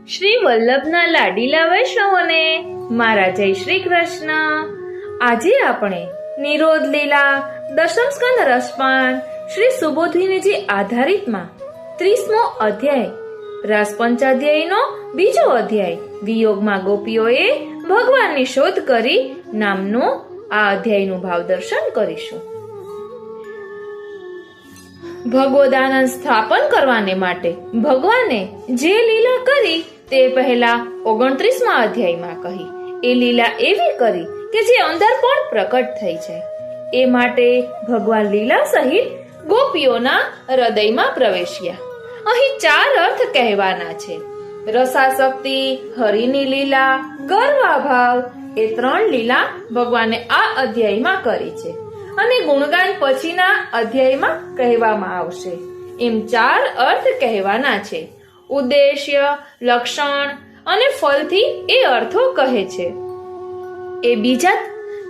શ્રી વલ્લભના લાડીલા વૈષ્ણવોને મારા જય શ્રી કૃષ્ણ। આજે આપણે નિરોધ લીલા દશમ સ્કંદ રસપાન શ્રી સુબોધિનીજી આધારિતમાં 30મો અધ્યાય રાસ પંચાધ્યાયનો બીજો અધ્યાય વિયોગમાં ગોપીઓએ ભગવાનની શોધ કરી નામનો આ અધ્યાયનું ભાવ દર્શન કરીશું। ભગવદાનંદ સ્થાપન કરવાને માટે ભગવાને જે લીલા કરી તે પહેલા 29મા અધ્યાયમાં કહી। એ લીલા એવી કરી કે જે અંદર પણ પ્રકટ થઈ જાય। એ માટે ભગવાન લીલા સહિત ગોપીઓના હૃદયમાં પ્રવેશ્યા। અહીં 4 અર્થ કહેવાના છે। રસાસક્તિ, હરિની લીલા, ગર્વાભાવ એ 3 લીલા ભગવાને આ અધ્યાયમાં કરી છે અને ગુણગાન પછીના અધ્યાયમાં કહેવામાં આવશે। એમ 4 અર્થ કહેવાના છે। ઉદ્દેશ્ય, લક્ષણ અને ફલથી એ અર્થો કહે છે। એ બીજા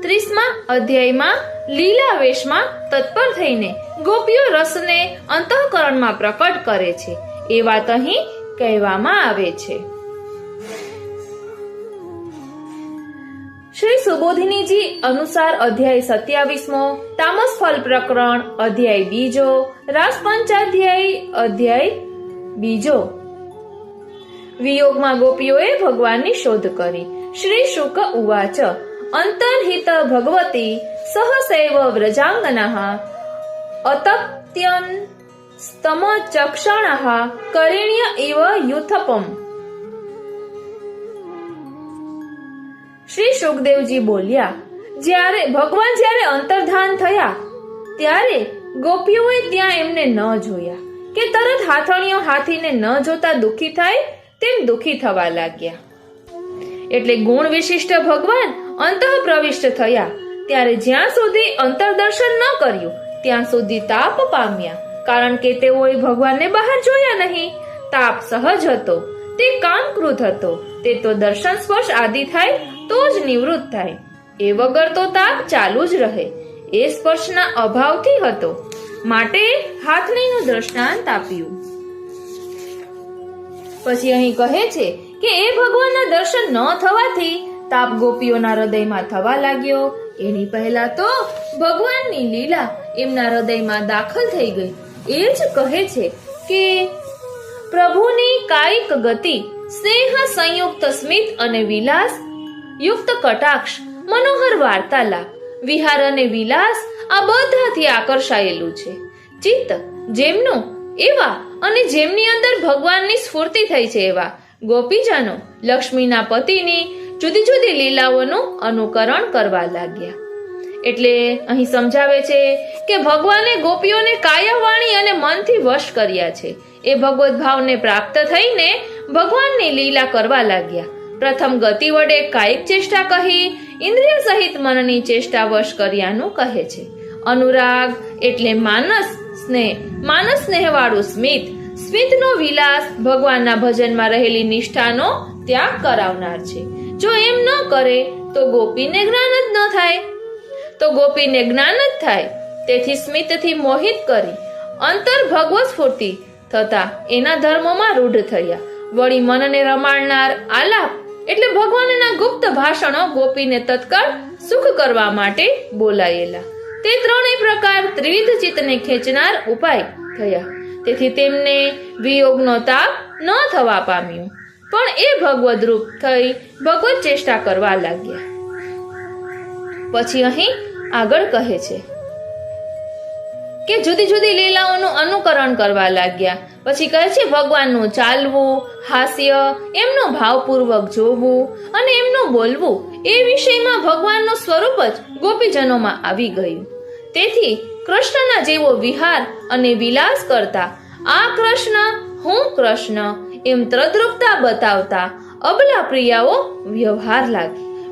30મા અધ્યાયમાં લીલા વેશમાં તત્પર થઈને ગોપીઓ રસને અંતઃકરણમાં પ્રકટ કરે છે એ વાત અહીં કહેવામાં આવે છે। શ્રી સુબોધિનીજી અનુસાર અધ્યાય 27મો તામસ ફલ પ્રકરણ અધ્યાય બીજો રાસ પંચાધ્યાય અધ્યાય બીજો વિયોગમાં ગોપીઓએ ભગવાનની શોધ કરી। શ્રી શુક ઉવાચ અંતર્હિત ભગવતી સહસૈવ વ્રજાંગનઃ અતપ્યન સ્તમ ચક્ષણઃ કરિણ્ય ઇવ યુથપમ। શ્રી સુખદેવજી બોલ્યા, જ્યારે અંતર્ધાન થયા ત્યારે ગોપીઓએ ત્યાં એમને ન જોયા કે તરત હાથણીઓ હાથીને ન જોતા દુખી થાય તેમ દુખી થવા લાગ્યા। એટલે ગુણ વિશિષ્ટ ભગવાન અંતઃ પ્રવિષ્ટ થયા ત્યારે જ્યાં સુધી અંતરદર્શન ન કર્યું ત્યાં સુધી તાપ પામ્યા, કારણ કે તેઓએ ભગવાનને બહાર જોયા નહીં। તાપ સહજ હતો, તે કામકૃત હતો, તે તો દર્શન સ્પર્શ આદિ થાય તો જ નિવૃત્ત થાય, એ વગર તો તાપ ચાલુ જ રહે। એ સ્પર્શના અભાવથી હતો, માટે હાથણીનું દ્રષ્ટાંત આપ્યું। પછી અહીં કહે છે કે એ ભગવાનના દર્શન ન થવાથી તાપ ગોપીઓના હૃદયમાં થવા લાગ્યો। એની પહેલા તો ભગવાનની લીલા એમના હૃદયમાં દાખલ થઈ ગઈ। એ જ કહે છે કે પ્રભુની કાયિક ગતિ, સ્નેહ સંયુક્ત સ્મિત અને વિલાસ યુક્ત કટાક્ષ, મનોહર વાર્તાલાપ, વિહાર અને વિલાસ આ બધાથી આકર્ષાયેલું છે। ચિત્ત જેમનું એવા અને જેમની અંદર ભગવાનની સ્ફૂર્તિ થઈ છે એવા ગોપીજનો લક્ષ્મીના પતિની જુદી જુદી લીલાઓનું અનુકરણ કરવા લાગ્યા। એટલે અહીં સમજાવે છે કે ભગવાને ગોપીઓને કાયા, વાણી અને મનથી વશ કર્યા છે। એ ભગવત ભાવને પ્રાપ્ત થઈને ભગવાનની લીલા કરવા લાગ્યા। પ્રથમ ગતિ વડે કાયિક ચેષ્ટા કહી, ઇન્દ્રિય સહિત મનની ચેષ્ટા વશ કર્યાનું કહે છે। અનુરાગ એટલે માનસ સ્નેહ વાળું સ્મિત, સ્મિતનો વિલાસ ભગવાનના ભજનમાં રહેલી નિષ્ઠાનો ત્યાગ કરાવનાર છે। જો એમ ન કરે તો ગોપીને જ્ઞાન જ ન થાય, તેથી સ્મિતથી મોહિત કરી અંતર ભગવત સ્ફૂર્તિ થતા એના ધર્મોમાં રૂઢ થયા। વળી મનને રમાડનાર આલાપ એટલે ભગવાનના ગુપ્ત ભાષણો ગોપીને તત્કાળ સુખ કરવા માટે બોલાયેલા। તે 3 પ્રકાર ત્રિવિધ ચિત્તને ખેંચનાર ઉપાય થયા, તેથી તેમને વિયોગનો તાપ ન થવા પામ્યું, પણ એ ભગવદ રૂપ થઈ ભગવત ચેષ્ટા કરવા લાગ્યા। પછી અહીં આગળ કહે છે કે જુદી જુદી લીલાઓનું અનુકરણ કરવા લાગ્યા। પછી કહે છે ભગવાનનું ચાલવું, હાસ્ય, એમનું ભાવપૂર્વક જોવું અને એમનું બોલવું એ વિષયમાં ભગવાનનું સ્વરૂપ જ ગોપીજનોમાં આવી ગયું। તેથી કૃષ્ણના જેવો વિહાર અને વિલાસ કરતા આ કૃષ્ણ, હું કૃષ્ણ એમ તદ્રુપતા બતાવતા અબલા પ્રિયાઓ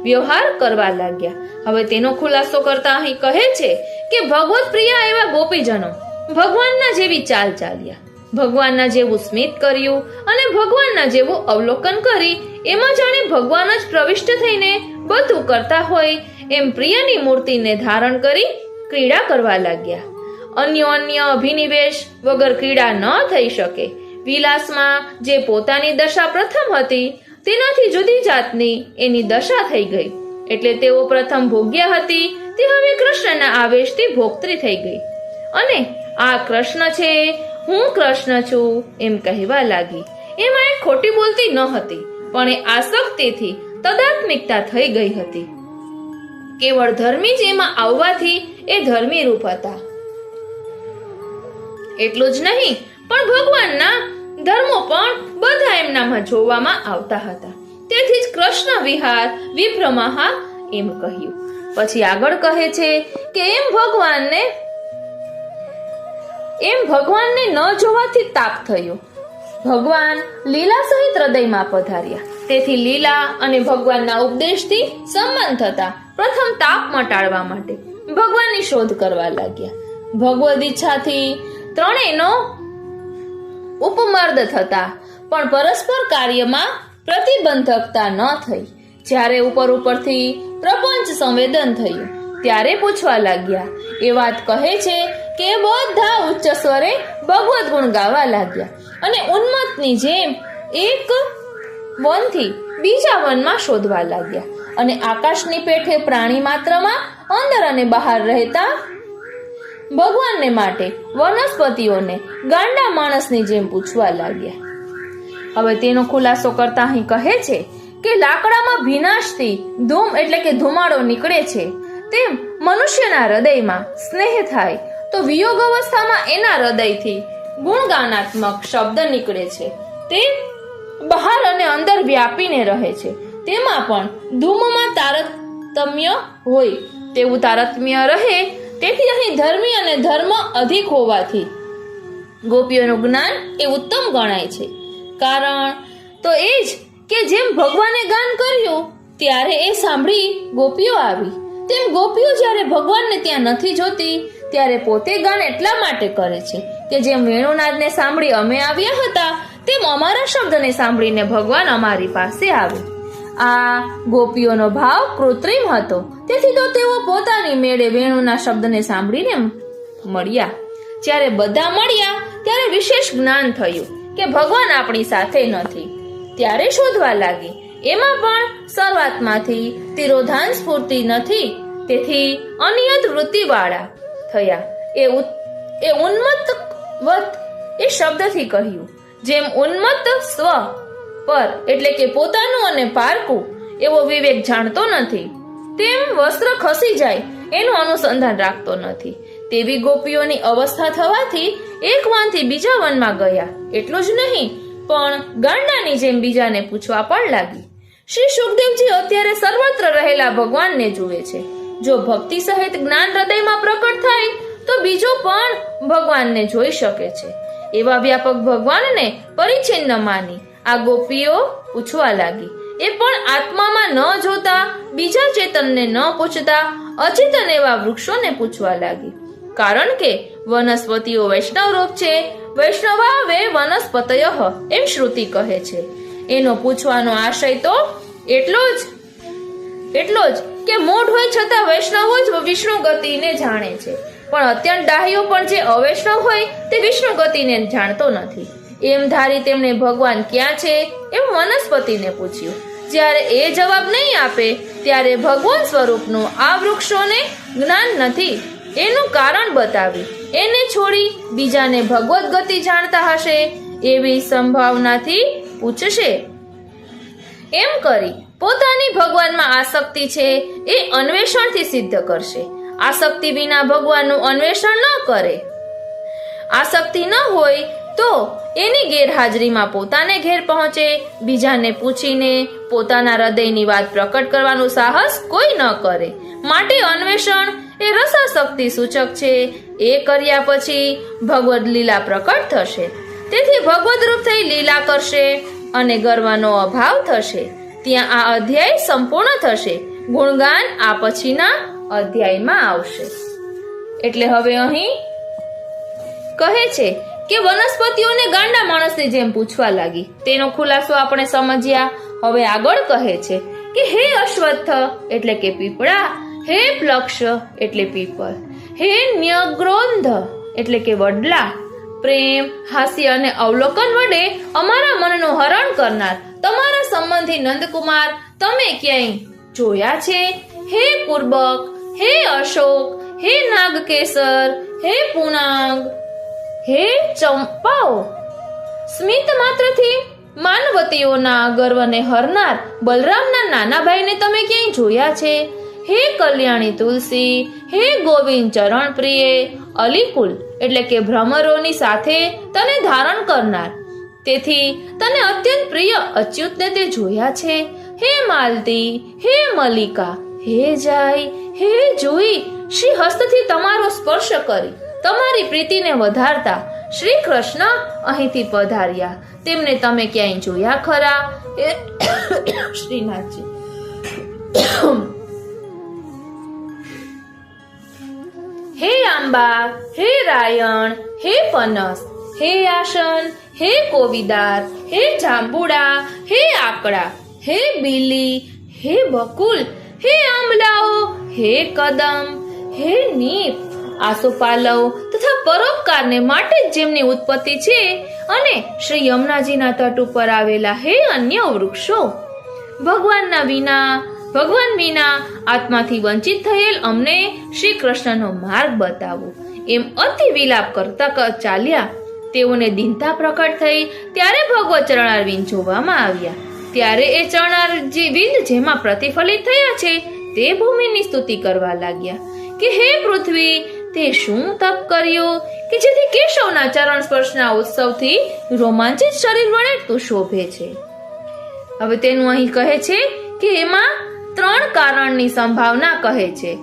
વ્યવહાર કરવા લાગ્યા। હવે તેનો ખુલાસો કરતા અહીં કહે છે કે ભગવત પ્રિયા એવા ગોપીજનો ભગવાનના જેવી ચાલ ચાલ્યા, ભગવાનના જેવું સ્મિત કર્યું અને ભગવાનના જેવું અવલોકન કરી એમાં જાણે ભગવાન જ પ્રવિષ્ટ થઈને બધું કરતા હોય એમ પ્રિયની મૂર્તિને ધારણ કરી ક્રીડા કરવા લાગ્યા। અન્યોન્ય અભિનિવેશ વગર ક્રીડા ન થઈ શકે। વિલાસમાં જે પોતાની દશા પ્રથમ હતી તેનાથી જુદી જાતની એની દશા થઈ ગઈ. એટલે તેઓ પ્રથમ ભોગ્ય હતી તે હવે કૃષ્ણના આવેશથી ભોગત્રી થઈ ગઈ અને આ કૃષ્ણ છે, હું કૃષ્ણ છું એમ કહેવા લાગી. એમાં એ ખોટી બોલતી ન હતી, પણ એ આસક્તિથી તદાત્મિકતા થઈ ગઈ હતી. કેવળ ધર્મી જ એમાં આવવાથી એ ધર્મી રૂપ હતા. એટલું જ નહીં, પણ ભગવાનના ધર્મો પણ બધા એમનામાં જોવામાં આવતા હતા. તેથી જ કૃષ્ણ વિહાર વિભ્રમહા એમ કહ્યું. પછી આગળ કહે છે કે એમ ભગવાનને ન જોવાથી તાપ થયો. ભગવાન લીલા સહિત હૃદયમાં પધાર્યા. તેથી લીલા અને ભગવાનના ઉપદેશથી સંબંધ થતા પ્રથમ તાપ મટાડવા માટે ભગવાનની શોધ કરવા લાગ્યા. ભગવદ ઈચ્છાથી ત્રણેયનો ઉપમર્દ થતા પણ પરસ્પર કાર્યમાં પ્રતિબંધકતા ન થઈ. જ્યારે ઉપરથી પ્રપંચ સંવેદન થયું ત્યારે પૂછવા લાગ્યા. એ વાત કહે છે કે બધા ઉચ્ચ સ્વરે ભગવદ ગુણ ગાવા લાગ્યા અને ઉન્મત્તની જેમ એક વનથી બીજા વનમાં શોધવા લાગ્યા અને આકાશની પેઠે પ્રાણી માત્રમાં અંદર અને બહાર રહેતા ભગવાનને માટે વનસ્પતિઓને ગાંડા માણસની જેમ પૂછવા લાગ્યા. હવે તેનો ખુલાસો કરતા અહીં કહે છે કે લાકડામાં ભીનાશથી ધૂમ એટલે કે ધુમાડો નીકળે છે, તેમ મનુષ્યના હૃદયમાં સ્નેહ થાય તો વિયોગ અવસ્થામાં એના હૃદયથી ગુણગાનાત્મક શબ્દ નીકળે છે. તે બહાર અને અંદર વ્યાપીને રહે છે. તેમાં પણ ધૂમમાં તારતમ્ય હોય તેવું તારતમ્ય રહે. તેથી અહીં ધર્મી અને ધર્મ અધિક હોવાથી ગોપીઓનું જ્ઞાન એ ઉત્તમ ગણાય છે. કારણ તો એ જ કે જેમ ભગવાને ગાન કર્યું ત્યારે એ સાંભળી ગોપીઓ આવી, તેમ ગોપીઓ જ્યારે ભગવાનને ત્યાં નથી જોતી ત્યારે પોતે ગાન એટલા માટે કરે છે કે જેમ વેણુનાદને સાંભળી અમે આવ્યા હતા તેમ અમારા શબ્દને સાંભળીને ભગવાન અમારી પાસે આવે. આ ગોપીઓનો ભાવ કૃત્રિમ હતો. તેથી તો તેઓ પોતાની મેળે વેણુના શબ્દને સાંભળીને મળ્યા. જ્યારે બધા મળ્યા ત્યારે વિશેષ જ્ઞાન થયું કે ભગવાન આપણી સાથે નથી. ત્યારે શોધવા લાગી. એમાં પણ શરૂઆતમાંથી તિરોધાન સ્ફૂર્તિ નથી. તેથી અનિયત વૃત્તિવાળા થયા. એ ઉન્મત્તવત એ શબ્દથી કહ્યું. જેમ ઉન્મત્ત સ્વ પર એટલે કે પોતાનું અને પારકું એવો વિવેક જાણતો નથી, તેમ વસ્ત્ર ખસી જાય એનું અનુસંધાન રાખતો નથી. તેવી ગોપીઓની અવસ્થા થવાથી એક વનથી બીજા વનમાં ગયા. એટલું જ નહીં, પણ ગાંડાની જેમ બીજાને પૂછવા પણ લાગી. શ્રી સુખદેવજી અત્યારે સર્વત્ર રહેલા ભગવાનને જુએ છે. જો ભક્તિ સહિત જ્ઞાન હૃદયમાં પ્રકટ થાય તો બીજો પણ ભગવાનને જોઈ શકે છે. એવા વ્યાપક ભગવાનને પરિચ્છિન્ન માની આ ગોપીઓ પૂછવા લાગી. એ પણ આત્મામાં ન જોતા, બીજા ચેતનને ન પૂછતા અચેતન એવા વૃક્ષોને પૂછવા લાગી. કારણ કે વનસ્પતિઓ વૈષ્ણવ રૂપ છે. વૈષ્ણવાવે વનસ્પતય એમ શ્રુતિ કહે છે. એનો પૂછવાનો આશય તો એટલો જ કે મૂઢ હોય છતાં વૈષ્ણવો જ વિષ્ણુ ગતિને જાણે છે, પણ અત્યંત ડાહ્યો પણ જે અવૈષ્ણવ હોય તે વિષ્ણુ ગતિને જાણતો નથી. એમ ધારી તેમણે ભગવાન ક્યાં છે એમ વનસ્પતિને પૂછ્યું. જ્યારે એ જવાબ નહીં આપે ત્યારે ભગવાન સ્વરૂપનું આ વૃક્ષોને જ્ઞાન નથી એનું કારણ બતાવી એને છોડી બીજાને ભગવત ગતિ જાણતા હશે એવી સંભાવનાથી પૂછશે. એમ કરી પોતાની ભગવાનમાં આસક્તિ છે એ અન્વેષણથી સિદ્ધ કરશે. આસક્તિ વિના ભગવાનનું અન્વેષણ ન કરે. આસક્તિ ન હોય તો એની ગેરહાજરીમાં પોતાને ઘેર પહોંચે. બીજાને પૂછીને પોતાના હૃદયની વાત પ્રકટ કરવાનું સાહસ કોઈ ન કરે. માટે અન્વેષણ એ રસાશક્તિ સૂચક છે. એ કર્યા પછી ભગવદ લીલા પ્રકટ થશે. તેથી ભગવદ રૂપ થઈ લીલા કરશે અને ગર્વનો અભાવ થશે. ત્યાં આ અધ્યાય સંપૂર્ણ થશે. ગુણગાન આ પછીના અધ્યાયમાં આવશે. એટલે હવે અહીં કહે છે કે વનસ્પતિઓને ગાંડા માણસની જેમ પૂછવા લાગી. તેનો ખુલાસો આપણે સમજ્યા. હવે આગળ કહે છે કે હે અશ્વત્થ એટલે કે પીપળા, હે પ્લક્ષ એટલે પીપળ, હે ન્યગ્રોંધ એટલે કે વડલા, પ્રેમ, હાસ્ય અને અવલોકન વડે અમારા મનનું હરણ કરનાર તમારા સંબંધી નંદકુમાર તમે ક્યાંય જોયા છે? હે પૂર્બક, હે અશોક, હે નાગકેસર, હે પૂનાંગ, હે ચંપાઓ, સ્મિત માત્રથી માનવતીઓના ગર્વને હરનાર બલરામના નાના ભાઈને તમે ક્યાંય જોયા છે? હે કલ્યાણી તુલસી, હે ગોવિંદ ચરણ પ્રિય, અલિકુલ એટલે કે ભ્રમરોની સાથે તને ધારણ કરનાર, તેથી તને અત્યંત પ્રિય અચ્યુતને તે જોયા છે? હે માલતી, હે મલિકા, હે જાય, હે જોઈ, શ્રી હસ્તથી તમારો સ્પર્શ કરી તમારી પ્રીતિને વધારતા શ્રી કૃષ્ણ અહીંથી પધાર્યા, તેમને તમે ક્યાંય જોયા ખરા? શ્રીનાથજી હે આંબા, હે રાયણ, હે પનસ, હે આસન, હે કોવિદાર, હે જાંબુડા, હે આકડા, હે બીલી, હે બકુલ, હે આંબલાઓ, હે કદમ, હે નીપ, આસોપાલવ તથા પરોપકારને માટે જ જેમની ઉત્પત્તિ છે, અને શ્રી યમુનાજીના તટ ઉપર આવેલા હે અન્ય વૃક્ષો, ભગવાન વિના આત્માથી વંચિત થયેલ અમને શ્રી કૃષ્ણનો માર્ગ બતાવો, એમ અતિ વિલાપ કરતા ચાલ્યા. તેઓને દીનતા પ્રકટ થઈ ત્યારે ભગવત ચરણારવિંદ જોવામાં આવ્યા. ત્યારે એ ચરણારવિંદ જેમાં પ્રતિફલિત થયા છે તે ભૂમિની સ્તુતિ કરવા લાગ્યા કે હે પૃથ્વી, તે શું તપ કર્યો કે જેથી કેશવના ચરણ સ્પર્શના ઉત્સવથી રોમાંચિત શરીર વડે તું શોભે છે. હવે તેનું અહીં કહે છે કે એમાં 3 કારણની સંભાવના કહે છે.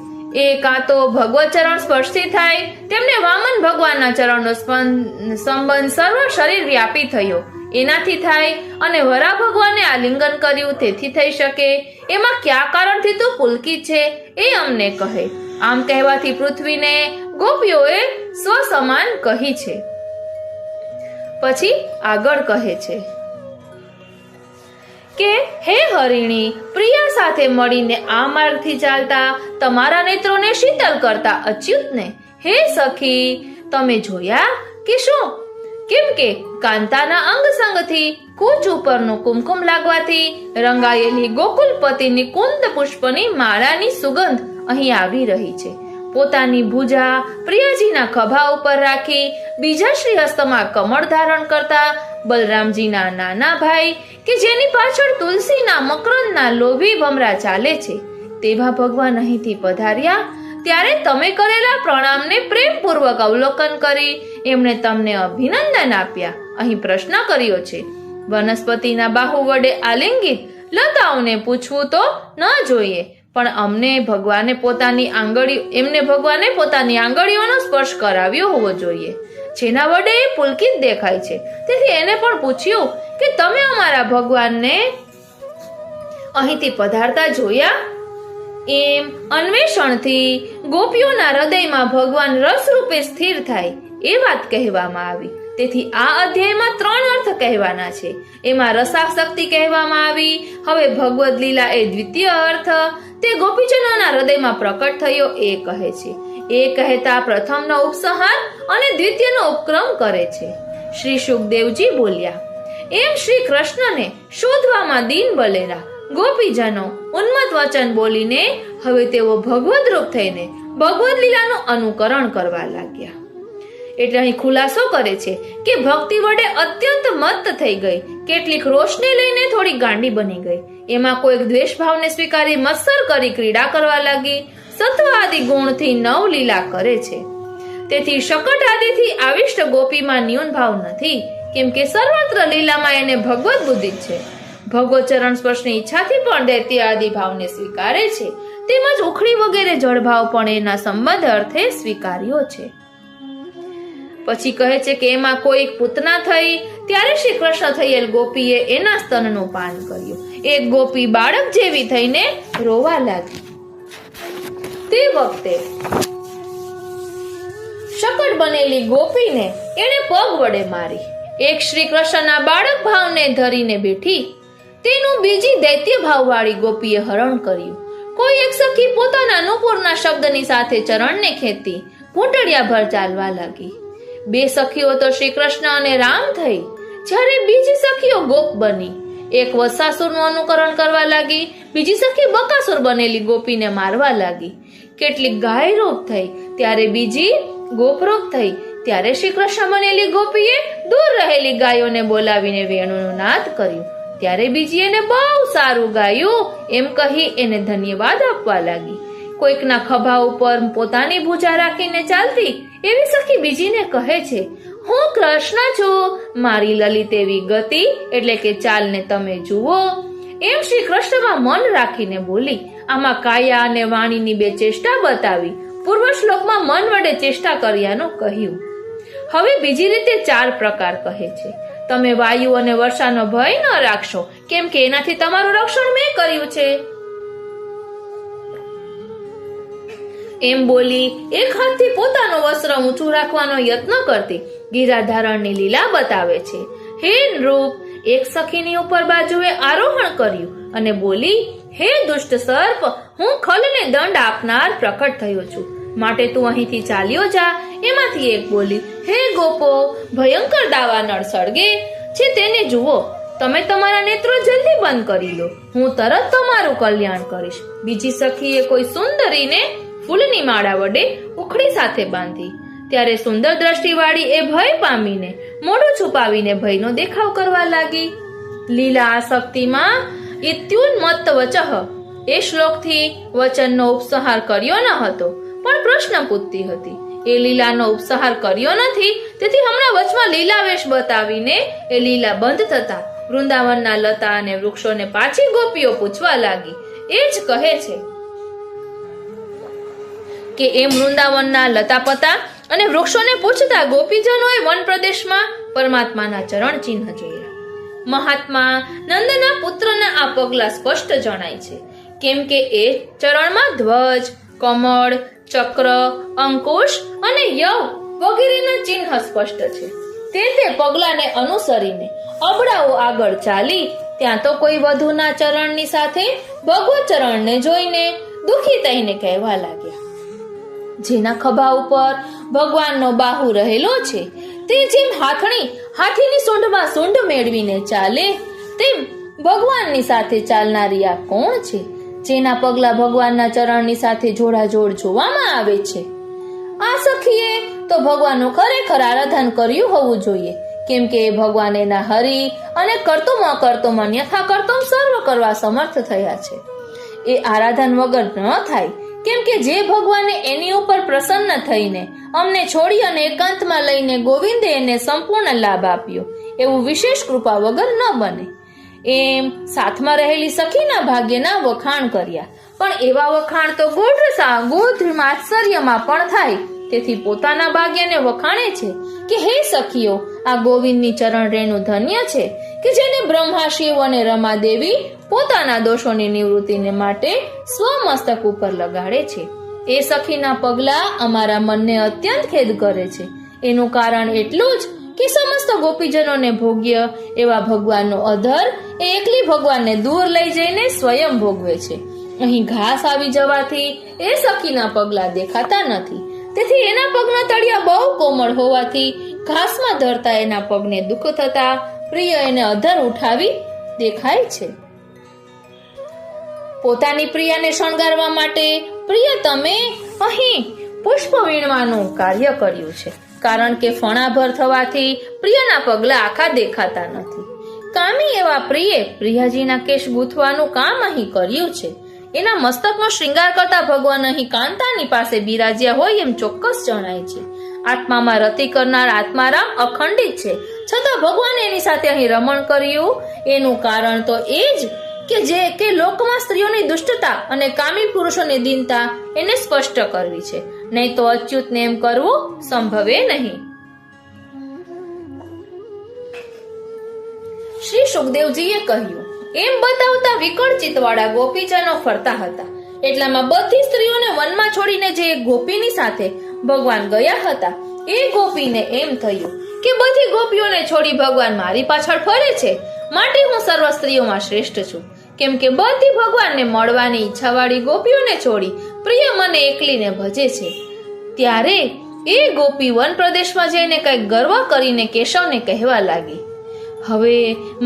એ કાં તો ભગવત ચરણ સ્પર્શથી થાય, તેમને વામન ભગવાનના ચરણનો સંબંધ સર્વ શરીર વ્યાપી થયો એનાથી થાય, અને વરા ભગવાને આલિંગન કર્યું તેથી થઈ શકે. એમાં કયા કારણથી તું પુલકિત છે એ અમને કહે. આમ કહેવાથી પૃથ્વીને ગોપીઓએ સ્વસમાન કહી છે. પછી આગળ કહે છે કે હે હરિણી, પ્રિયા સાથે મળીને આ માર્ગથી ચાલતા તમારા નેત્રોને શીતલ કરતા અચ્યુતને હે સખી તમે જોયા કે શું? કેમ કે કાંતાના અંગ સંગથી કૂચ ઉપરનું કુમકુમ લાગવાથી રંગાયેલી ગોકુલપતિની કુંદ પુષ્પની માળાની સુગંધ અહીં આવી રહી છે. પોતાની ભુજા પ્રિયાજીના ખભા ઉપર રાખી બીજા શ્રી હસ્તમાં કમળ ધારણ કરતા બલરામજીના નાના ભાઈ કે જેની પાછળ તુલસીના મકરંદના લોભી ભમરા ચાલે છે, તેવા ભગવાન અહીંથી પધાર્યા. ત્યારે તમે કરેલા પ્રણામને પ્રેમપૂર્વક અવલોકન કરી એમણે તમને અભિનંદન આપ્યા. અહીં પ્રશ્ન કર્યો છે, વનસ્પતિના બાહુ વડે આલિંગિત લતાઓને પૂછવું તો ન જોઈએ, પણ એમને ભગવાને પોતાની આંગળીઓનો સ્પર્શ કરાવ્યો હોવો જોઈએ, જેના વડે એ પુલકિત દેખાય છે. તેથી એને પણ પૂછ્યું કે તમે અમારા ભગવાનને અહીંથી પધારતા જોયા? એમ અન્વેષણથી ગોપીઓના હૃદયમાં ભગવાન રસરૂપે સ્થિર થાય એ વાત કહેવામાં આવી. તેથી આ અધ્યાયમાં 3 અર્થ કહેવાના છે. એમાં રસાસક્તિ કહેવામાં આવી. હવે ભગવદ લીલા એ દ્વિતીય અર્થ તે ગોપીજનોના હૃદયમાં પ્રકટ થયો એ કહે છે. એ કહેતા પ્રથમનો ઉપસંહાર અને દ્વિતીયનો ઉપક્રમ કરે છે. શ્રી સુખદેવજી બોલ્યા, એમ શ્રી કૃષ્ણને શોધવામાં દીન બલેલા ગોપીજનો ઉન્મત્ત વચન બોલીને હવે તેઓ ભગવદ રૂપ થઈને ભગવદ લીલાનું અનુકરણ કરવા લાગ્યા. એટલે અહીં ખુલાસો કરે છે કે ભક્તિ વડે અત્યંત મત્ત થઈ ગઈ, કેટલીક રોષને લઈને થોડી ગાંડી બની ગઈ. એમાં કોઈક દ્વેષ ભાવને સ્વીકારી મત્સર કરી ક્રીડા કરવા લાગી. સત્વ આદિ ગુણથી નવ લીલા કરે છે. તેથી શકટ આદિથી આવિષ્ટ ગોપીમાં ન્યૂન ભાવ નથી, કેમ કે સર્વત્ર લીલામાં એને ભગવત બુદ્ધિ છે. ભગવત ચરણ સ્પર્શની ઈચ્છાથી પણ દૈત્ય આદિ ભાવને સ્વીકારે છે, તેમજ ઉખડી વગેરે જળભાવ પણ એના સંબંધ અર્થે સ્વીકાર્યો છે. પછી કહે છે કે એમાં કોઈક પૂતના થઈ ત્યારે શ્રી કૃષ્ણ થયેલ ગોપીએ એના સ્તનનું પાન કર્યું. એક ગોપી બાળક જેવી થઈને રોવા લાગી. તે વખતે શકટ બનેલી ગોપીને એણે પગ વડે મારી. એક શ્રી કૃષ્ણના બાળક ભાવને ધરીને બેઠી. તેનું બીજી દૈત્ય ભાવવાળી ગોપીએ હરણ કર્યું. કોઈ એક સખી પોતાના નુપુરના શબ્દની સાથે ચરણને ખેંચતી ઘૂંટડિયા ભર ચાલવા લાગી. બે સખીઓ તો શ્રી કૃષ્ણ અને રામ થઈ, જ્યારે બીજી સખીઓ ગોપ બની. એક વત્સાસુરનું અનુકરણ કરવા લાગી, બીજી સખી બકાસુર બનેલી ગોપીને મારવા લાગી. કેટલીક ગાય રૂપ થઈ, ત્યારે બીજી ગોપરૂપ થઈ. ત્યારે શ્રી કૃષ્ણ બનેલી ગોપીએ દૂર રહેલી ગાયોને બોલાવીને વેણુનું નાદ કર્યું. ત્યારે બીજી એને બહુ સારું ગાયું એમ કહી એને ધન્યવાદ આપવા લાગી. કોઈકના ખભા ઉપર પોતાની ભૂજા રાખીને ચાલતી એવી સખી બીજીને કહે છે, હું કૃષ્ણ છું, મારી લલિત એવી ગતિ એટલે કે ચાલને તમે જુઓ. એમ શ્રી કૃષ્ણમાં મન રાખીને બોલી. આમાં કાયા અને વાણીની બે ચેષ્ટા બતાવી. પૂર્વ શ્લોકમાં મન વડે ચેષ્ટા કર્યાનું કહ્યું. હવે બીજી રીતે 4 પ્રકાર કહે છે. તમે વાયુ અને વર્ષાનો ભય ન રાખશો, કેમ કે એનાથી તમારું રક્ષણ મેં કર્યું છે. એમ બોલી એક હાથથી પોતાનું વસ્ત્ર ઊંચું રાખવાનો યત્ન કરતી ગિરાધારણની લીલા બતાવે છે. હે નૃપ, એક સખીની ઉપર બાજુએ આરોહણ કર્યું અને બોલી, હે દુષ્ટ સર્પ, હું ખલને દંડ આપનાર પ્રકટ થયો છું, માટે તું અહીંથી ચાલ્યો જા. એમાંથી એક બોલી, હે ગોપો, ભયંકર દાવાનળ સળગે છે તેને જુઓ. તમે તમારા નેત્રો જલ્દી બંધ કરી લો, હું તરત તમારું કલ્યાણ કરીશ. બીજી સખીએ કોઈ સુંદરીને ફૂલની માળા વડે ઉખડી સાથે બાંધી. ત્યારે સુંદર દ્રષ્ટિવાળી એ ભય પામીને મોઢું છુપાવીને ભયનો દેખાવ કરવા લાગી. લીલા આસક્તિમાં ઇત્યુન્મત્ત વચઃ, એ શ્લોકથી વચનનો ઉપસંહાર કર્યો ન હતો, પણ પ્રશ્ન પૂછતી હતી. એ લીલાનો ઉપસંહાર કર્યો નથી, તેથી હમણાં વચમાં લીલાવેશ બતાવીને એ લીલા બંધ થતા વૃંદાવનના લતા અને વૃક્ષોને પાછી ગોપીઓ પૂછવા લાગી. એ જ કહે છે કે એમ વૃંદાવનના લતાપતા અને વૃક્ષોને પૂછતા ગોપીજનોએ વન પ્રદેશમાં પરમાત્માના ચરણ ચિહ્ન જોયા. મહાત્મા નંદના પુત્રના આ પગલા સ્પષ્ટ જણાય છે, કેમ કે એ ચરણમાં ધ્વજ, કમળ, ચક્ર, અંકુશ અને યવ વગેરેના ચિહ્ન સ્પષ્ટ છે. તે પગલાને અનુસરીને અબડાઓ આગળ ચાલી ત્યાં તો કોઈ વધુના ચરણની સાથે ભગવત ચરણને જોઈને દુખી થઈને કહેવા લાગ્યા, જેના ખભા ઉપર ભગવાનનો બાહુ રહેલો છે તે જેમ હાથીની સૂંઢમાં સૂંઢ મેળવીને ચાલે તેમ ભગવાનની સાથે ચાલનારી આ કોણ છે, જેના પગલા ભગવાનના ચરણની સાથે જોડાજોડ જોવામાં આવે છે. આ સખીએ તો ભગવાનનું ખરેખર આરાધન કર્યું હોવું જોઈએ, કેમ કે એ ભગવાન એના હરિ અને કર્તુમ અકર્તુમ અન્યથા કર્તુમ સર્વ કરવા સમર્થ થયા છે. એ આરાધન વગર ન થાય, કેમ કે જે ભગવાને એની ઉપર પ્રસન્ન થઈને અમને છોડી અને એકાંતમાં લઈને ગોવિંદે એને સંપૂર્ણ લાભ આપ્યો, એવું વિશેષ કૃપા વગર ન બને. એમ સાથમાં રહેલી સખીના ભાગ્યના વખાણ કર્યા, પણ એવા વખાણ તો ગોઢ માત્સર્યમાં પણ થાય. તેથી પોતાના ભાગ્યને વખાણે છે કે હે સખીઓ, આ ગોવિંદની ચરણ રેણુ ધન્ય છે કે જેને બ્રહ્મા, શિવ અને રમા દેવી પોતાના દોષોની નિવૃત્તિને માટે સ્વમસ્તક ઉપર લગાડે છે. એ સખીના પગલા અમારા મનને અત્યંત ખેદ કરે છે. એનું કારણ એટલું જ કે સમસ્ત ગોપીજનોને ભોગ્ય એવા ભગવાનનો અધર એ એકલી ભગવાનને દૂર લઈ જઈને સ્વયં ભોગવે છે. અહીં ઘાસ આવી જવાથી એ સખીના પગલા દેખાતા નથી, તેથી એના પગના તળિયા બહુ કોમળ હોવાથી ઘાસમાં ધરતા એના પગને દુઃખ થતા પ્રિય એને અધર ઉઠાવી દેખાય છે. પોતાની પ્રિયાને શણગારવા માટે પ્રિય તમે અહીં પુષ્પ વીણવાનું કાર્ય કર્યું છે, કારણ કે ફણાભર થવાથી પ્રિયના પગલા આખા દેખાતા નથી. કામી એવા પ્રિયે પ્રિયાજીના કેશ ગૂંથવાનું કામ અહીં કર્યું છે. એના મસ્તકનો શ્રૃંગાર કરતા ભગવાન અહીં કાંતાની પાસે બિરાજ્યા હોય એમ ચોક્કસ જણાય છે. આત્મામાં રતિ કરનાર આત્મારામ અખંડિત છે, છતાં ભગવાને એની સાથે અહીં રમણ કર્યું. એનું કારણ તો એ જ કે લોકમાં સ્ત્રીઓની દુષ્ટતા અને કામી પુરુષોની દીનતા એને સ્પષ્ટ કરવી છે, નહીં તો અચ્યુતને એમ કરવું સંભવે નહીં. શ્રી સુખદેવજીએ કહ્યું, એમ બતાવતા વિકળ ચિત્તવાળા ગોપીજનો ફરતા હતા. એટલામાં બધી સ્ત્રીઓને વનમાં છોડીને જે એક ગોપીની સાથે ભગવાન ગયા હતા, એ ગોપીને એમ થયું કે બધી ગોપીઓને છોડી ભગવાન મારી પાછળ ફરે છે, માટે હું સર્વ સ્ત્રીઓમાં શ્રેષ્ઠ છું. કેમ કે બધી ભગવાનને મળવાની ઈચ્છાવાળી ગોપીઓને છોડી પ્રિય મને એકલીને ભજે છે. ત્યારે એ ગોપી વન પ્રદેશમાં જઈને કંઈક ગર્વ કરીને કેશવને કહેવા લાગી, હવે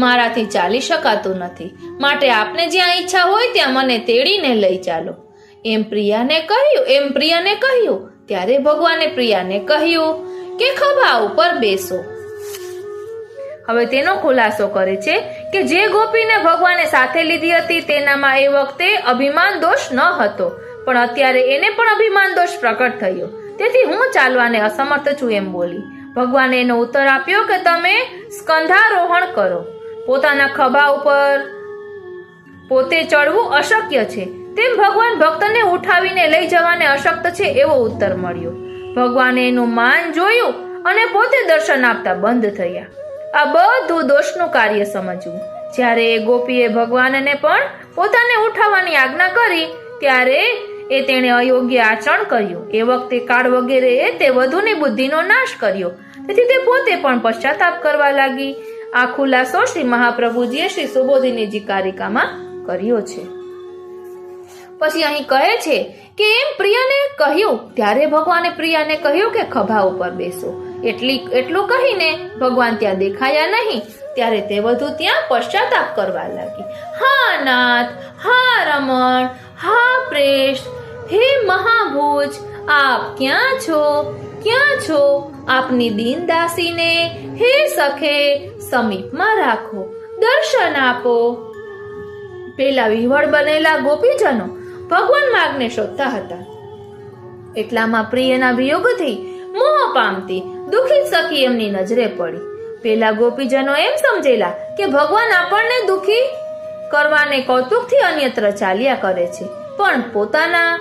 મારાથી ચાલી શકાતું નથી, માટે આપને જ્યાં ઈચ્છા હોય ત્યાં મને તેડીને લઈ ચાલો. એમ પ્રિયાને કહ્યું. ત્યારે ભગવાને પ્રિયાને કહ્યું કે ખભા ઉપર બેસો. હવે તેનો ખુલાસો કરે છે કે જે ગોપીને ભગવાને સાથે લીધી હતી તેનામાં એ વખતે અભિમાન દોષ ન હતો, પણ અત્યારે એને પણ અભિમાન દોષ પ્રકટ થયો, તેથી હું ચાલવાને અસમર્થ છું એમ બોલી. ભગવાને એનો ઉત્તર આપ્યો કે તમે સ્કંધારોહણ કરો. પોતાના ખભા ઉપર પોતે ચડવું અશક્ય છે, તેમ ભગવાન ભક્તને ઉઠાવીને લઈ જવાને અશક્ત છે એવો ઉત્તર મળ્યો. ભગવાને એનું માન જોયું અને પોતે દર્શન આપતા બંધ થયા. આ બધું દોષનું કાર્ય સમજવું. જ્યારે એ ગોપીએ ભગવાનને પણ પોતાને ઉઠાવવાની આજ્ઞા કરી ત્યારે તેણે અયોગ્ય આચરણ કર્યું. એ વખતે કાળ વગેરે તે વધુની બુદ્ધિનો નાશ કર્યો, તેથી તે પોતે પણ પશ્ચાતાપ કરવા લાગી. આ ખુલાસો શ્રી મહાપ્રભુજીએ શ્રી સુબોધિનીજી કારિકામાં કર્યો છે. પછી અહીં કહે છે કે એમ પ્રિયાને કહ્યું ત્યારે ભગવાને પ્રિયાને કહ્યું કે ખભા ઉપર બેસો. એટલું કહીને ભગવાન ત્યાં દેખાયા નહીં. ત્યારે તે વધુ ત્યાં પશ્ચાતાપ કરવા લાગી. હા નાથ, હા રમણ, હા પ્રેષ, હે મહાભુજ, આપ ક્યાં છો? આપની દીન દાસીને હે સખે સમીપમાં રાખો, દર્શન આપો. પેલા વિહવળ બનેલા ગોપીજનો ભગવાન માર્ગને શોધતા હતા. એટલામાં પ્રિયના વિયોગથી મોહ પામતી દુઃખિત સખી એમની નજરે પડી. પેલા ગોપીજનો એમ સમજેલા કે ભગવાન આપણને દુઃખી કરવાને કૌતુકથી અન્યત્ર ચાલ્યા કરે છે, પણ પોતાના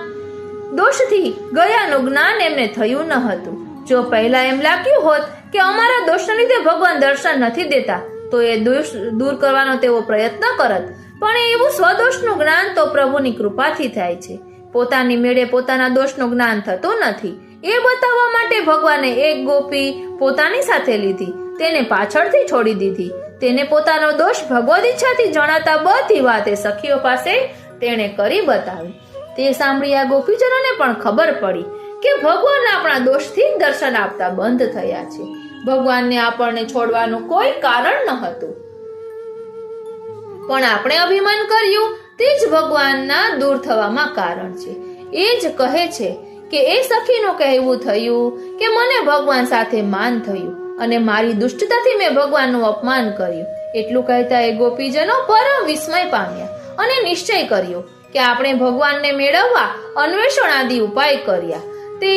દોષથી ગયાનું જ્ઞાન એમને થયું ન હતું. જો પહેલા એમ લાગ્યું હોત કે અમારા દોષને લીધે ભગવાન દર્શન નથી દેતા તો એ દોષ દૂર કરવાનો તેઓ પ્રયત્ન કરત, પણ એવું સ્વદોષનું જ્ઞાન તો પ્રભુની કૃપાથી થાય છે. પોતાની મેળે પોતાના દોષનું જ્ઞાન થતું નથી. એ બતાવવા માટે ભગવાને એક ગોપી પોતાની સાથે લીધી, તેને પાછળથી છોડી દીધી. તેને પોતાનો દોષ ભગવદ ઈચ્છાથી જણાતા બધી વાત એ સખીઓ પાસે તેણે કરી બતાવી. તે સાંભળી આ ગોપીજનોને પણ ખબર પડી કે ભગવાન આપણા દોષથી દર્શન આપતા બંધ થયા છે. ભગવાનને આપણને છોડવાનું કોઈ કારણ ન હતું, પણ આપણે અભિમાન કર્યું તે જ ભગવાનના દૂર થવામાં કારણ છે. એ જ કહે છે કે એ સખીનું કહેવું થયું કે મને ભગવાન સાથે માન થયું અને મારી દુષ્ટતાથી મેં ભગવાનનું અપમાન કર્યું. એટલું કહેતા એ ગોપીજનો પરમ વિસ્મય પામ્યા અને નિશ્ચય કર્યો કે આપણે ભગવાનને મેળવવા અન્વેષણ આદિ ઉપાય કર્યા, તે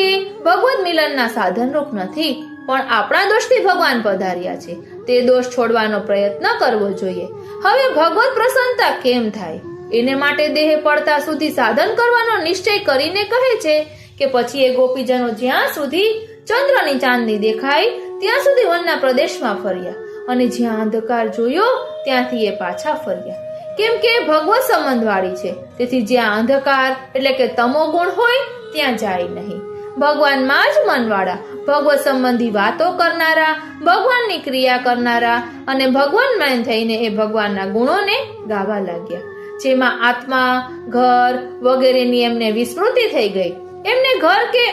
ભગવદ મિલનના સાધનરૂપ નથી, પણ આપણા દોષથી ભગવાન પધાર્યા છે. તે દોષ છોડવાનો પ્રયત્ન કરવો જોઈએ. હવે ભગવત પ્રસન્નતા કેમ થાય એને માટે દેહ પડતા સુધી સાધન કરવાનો નિશ્ચય કરીને કહે છે કે પછી એ ગોપીજનો જ્યાં સુધી ચંદ્રની ચાંદની દેખાય ત્યાં સુધી વનના પ્રદેશમાં ફર્યા અને જ્યાં અંધકાર જોયો ત્યાંથી એ પાછા ફર્યા. કેમ કે ભગવત સંબંધવાળી છે, તેથી જ્યાં અંધકાર એટલે કે તમો ગુણ હોય ત્યાં જાય નહીં. ભગવાનમાં જ મનવાળા, ભગવત સંબંધી વાતો કરનારા, ભગવાનની ક્રિયા કરનારા અને ભગવાનમય થઈને એ ભગવાનના ગુણોને ગાવા લાગ્યા. જેમાં આત્મા, ઘર વગેરેની એમને વિસ્મૃતિ થઈ ગઈ. એમને ઘર કે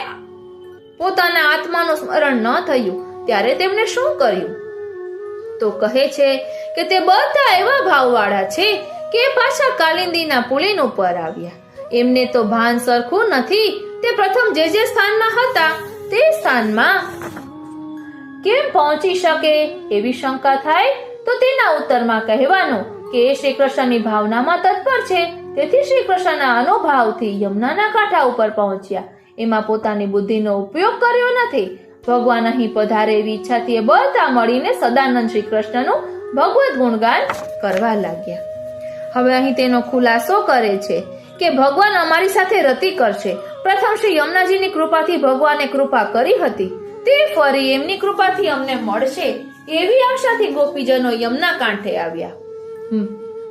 પોતાના આત્માનું સ્મરણ ન થયું ત્યારે તેમણે શું કર્યું? તો કહે છે કે તે બધા એવા ભાવવાળા છે કે પાછા કાલિંદીના પુલિન ઉપર આવ્યા. એમને તો ભાન સરખું નથી. તે પ્રથમ જે સ્થાનમાં હતા તે સ્થાનમાં કેમ પહોંચી શકે એવી શંકા થાય તો તેના ઉત્તરમાં કહેવાનું કે એ શ્રી કૃષ્ણની ભાવનામાં તત્પર છે, તેથી શ્રી કૃષ્ણના અનુભાવથી યમુનાના કાંઠા ઉપર પહોંચ્યા. એમાં પોતાની બુદ્ધિનો ઉપયોગ કર્યો નથી. ભગવાન અહીં પધારે એવી ઈચ્છાથી એ બધા મળીને સદાનંદ શ્રી કૃષ્ણનું ભગવત ગુણગાન કરવા લાગ્યા. હવે અહીં તેનો ખુલાસો કરે છે કે ભગવાન અમારી સાથે રતિ કરશે. પ્રથમ શ્રી યમુનાજીની કૃપાથી ભગવાને કૃપા કરી હતી, તે ફરી એમની કૃપાથી અમને મળશે એવી આશાથી ગોપીજનો યમુના કાંઠે આવ્યા.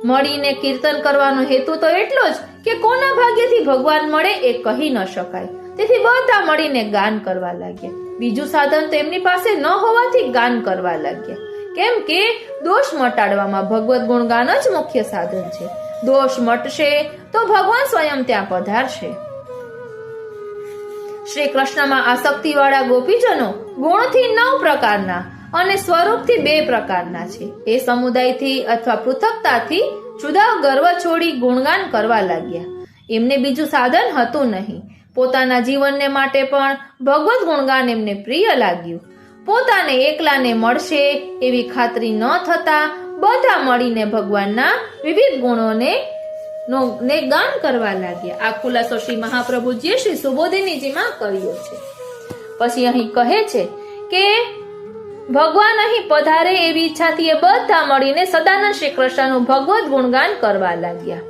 મળીને કીર્તન કરવાનો હેતુ તો એટલો જ કે કોના ભાગ્યથી ભગવાન મળે એ કહી ન શકાય. તેથી બધા મળીને ગાન કરવા લાગ્યા. બીજું સાધન તો એમની પાસે ન હોવાથી ગાન કરવા લાગ્યા. કેમ કે દોષ મટાડવામાં ભગવત ગુણગાન જ મુખ્ય સાધન છે. દોષ મટશે તો ભગવાન સ્વયં ત્યાં પધારશે. શ્રી કૃષ્ણમાં આસક્તિવાળા ગોપીજનો ગુણથી 9 પ્રકારના અને સ્વરૂપથી 2 પ્રકારના છે. એ સમુદાયથી અથવા પૃથકતાથી જુદા ગર્વ છોડી ગુણગાન કરવા લાગ્યા. એમને બીજું સાધન હતું નહીં. પોતાના જીવનને માટે પણ ભગવત ગુણગાન એમને પ્રિય લાગ્યું. પોતાને એકલાને મળશે એવી ખાતરી ન થતા બધા મળીને ભગવાનના વિવિધ ગુણોને ગાન કરવા લાગ્યા. આ ખુલાસો શ્રી મહાપ્રભુજીએ શ્રી સુબોધિનીજીમાં કર્યો છે. પછી અહીં કહે છે કે ભગવાન અહીં પધારે એવી ઈચ્છાથી એ બધા મળીને સદાનંદ શ્રી કૃષ્ણનું ભગવત ગુણગાન કરવા લાગ્યા.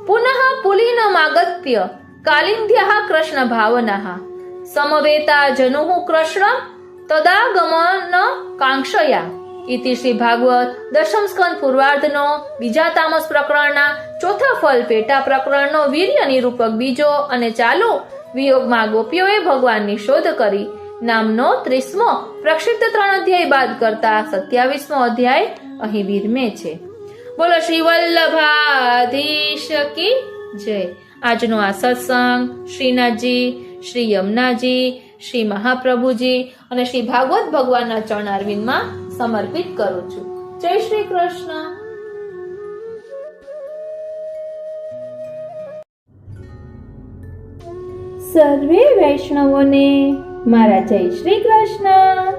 પુનઃ પુલિનમાગત્ય કાલિંદ્યઃ કૃષ્ણ ભાવનઃ સમવેતા જનુઃ કૃષ્ણ તદાગમન કાંક્ષયા. ઇતિ શ્રી ભાગવત દશમ સ્કંદ પૂર્વાર્ધનો બીજા તામસ પ્રકરણના ચોથા ફલ પેટા પ્રકરણનો વીર્ય નિરૂપક બીજો અને ચાલો વિયોગમાં ગોપીઓએ ભગવાનની શોધ કરી નામનો 30મો પ્રક્ષિપ્ત 3 અધ્યાય બાદ કરતા 27મો અધ્યાય અહીં વિરમે છે. બોલો શ્રી વલ્લભાધીશ કી જય. આજનો આ સત્સંગ શ્રીનાથજી, શ્રી યમુનાજી, શ્રી મહાપ્રભુજી અને શ્રી ભાગવત ભગવાનના ચરણારવિંદમાં સમર્પિત કરું છું. જય શ્રી કૃષ્ણ. સર્વે વૈષ્ણવોને મારા જય શ્રી કૃષ્ણ.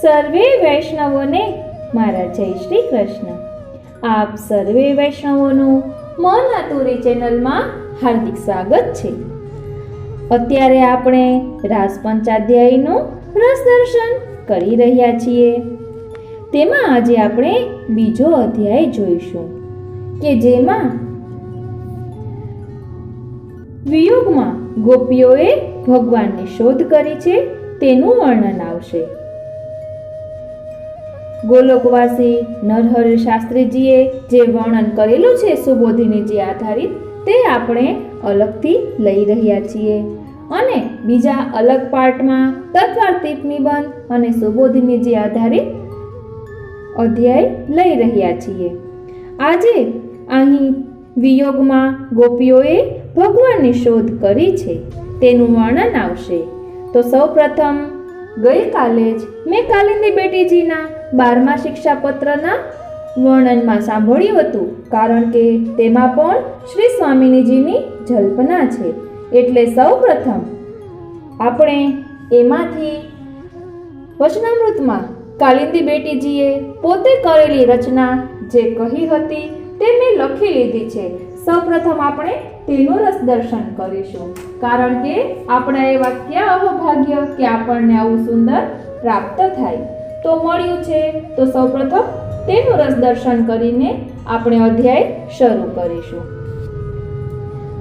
સર્વે વૈષ્ણવોને મારા જય શ્રી કૃષ્ણ. આપ સર્વે વૈષ્ણવોનું મન આતુરી ચેનલમાં હાર્દિક સ્વાગત છે. અત્યારે આપણે રાસ પંચાધ્યાયનું રસ દર્શન કરી રહ્યા છીએ. તેમાં આજે આપણે બીજો અધ્યાય જોઈશું કે જેમાં વિયોગમાં ગોપીઓએ ભગવાનની શોધ કરી છે તેનું વર્ણન આવશે. ગોલોકવાસી નરહરિ શાસ્ત્રીજીએ જે વર્ણન કરેલું છે સુબોધિનીજી આધારિત તે આપણે અલગથી લઈ રહ્યા છીએ અને બીજા અલગ પાર્ટમાં તત્વાર્થિક નિબંધ અને સુબોધિનીજી આધારિત અધ્યાય લઈ રહ્યા છીએ. આજે અહીં વિયોગમાં ગોપીઓએ ભગવાનની શોધ કરી છે તેનું વર્ણન આવશે. તો સૌપ્રથમ ગઈકાલે જ મેં કાલિંદી બેટીજીના 12મા શિક્ષાપત્રના વર્ણનમાં સાંભળ્યું હતું, કારણ કે તેમાં પણ શ્રી સ્વામિનીજીની જલ્પના છે. એટલે સૌપ્રથમ આપણે એમાંથી વચનામૃતમાં કાલિંદી બેટીજીએ પોતે કરેલી રચના જે કહી હતી તે મેં લખી લીધી છે. સૌપ્રથમ આપણે તેનું રસ દર્શન કરીશું, કારણ કે આપણા એવા ક્યાં અહોભાગ્ય કે આપણને આવું સુંદર પ્રાપ્ત થાય. તો મળ્યું છે તો સૌપ્રથમ તેનું રસ દર્શન કરીને આપણે અધ્યાય શરૂ કરીશું.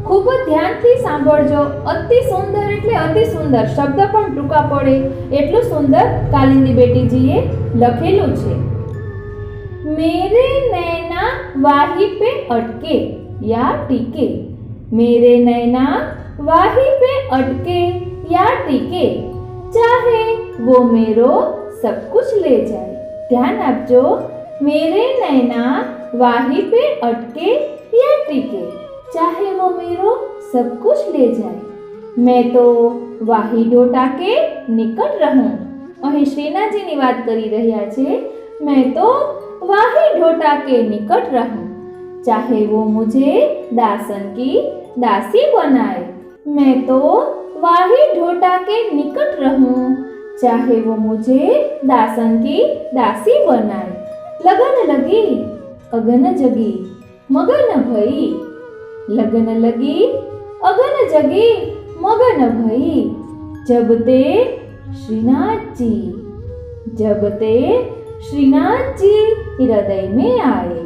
ખૂબ જ ધ્યાનથી સાંભળજો. અતિ સુંદર એટલે અતિ સુંદર, શબ્દ પણ ટૂંકા પડે એટલું સુંદર કાલિંદી બેટીજીએ લખેલું છે. मेरे नैना वाही पे अटके या टीके, मेरे नैना वाही पे अटके या टीके, चाहे वो मेरो सब कुछ ले जाए. ध्यान आपजो. मेरे नैना वाही पे अटके या टीके, चाहे वो मेरो सब कुछ ले जाए, मैं तो वाही ढोटा के निकट रहूं. અહીં શ્રીનાથજીની વાત કરી રહ્યા છે. मैं तो वाही ढोटा के निकट रहूं, चाहे वो मुझे दासन की दासी बनाए. मैं तो वाही ढोटा के निकट रहूं, चाहे वो मुझे दासन की दासी बनाए. लगन लगी अगन जगी मगन भई, लगन लगी अगन जगी मगन भई, जब ते श्रीनाथ जी, जब ते श्रीनाथ जी हृदय में आए.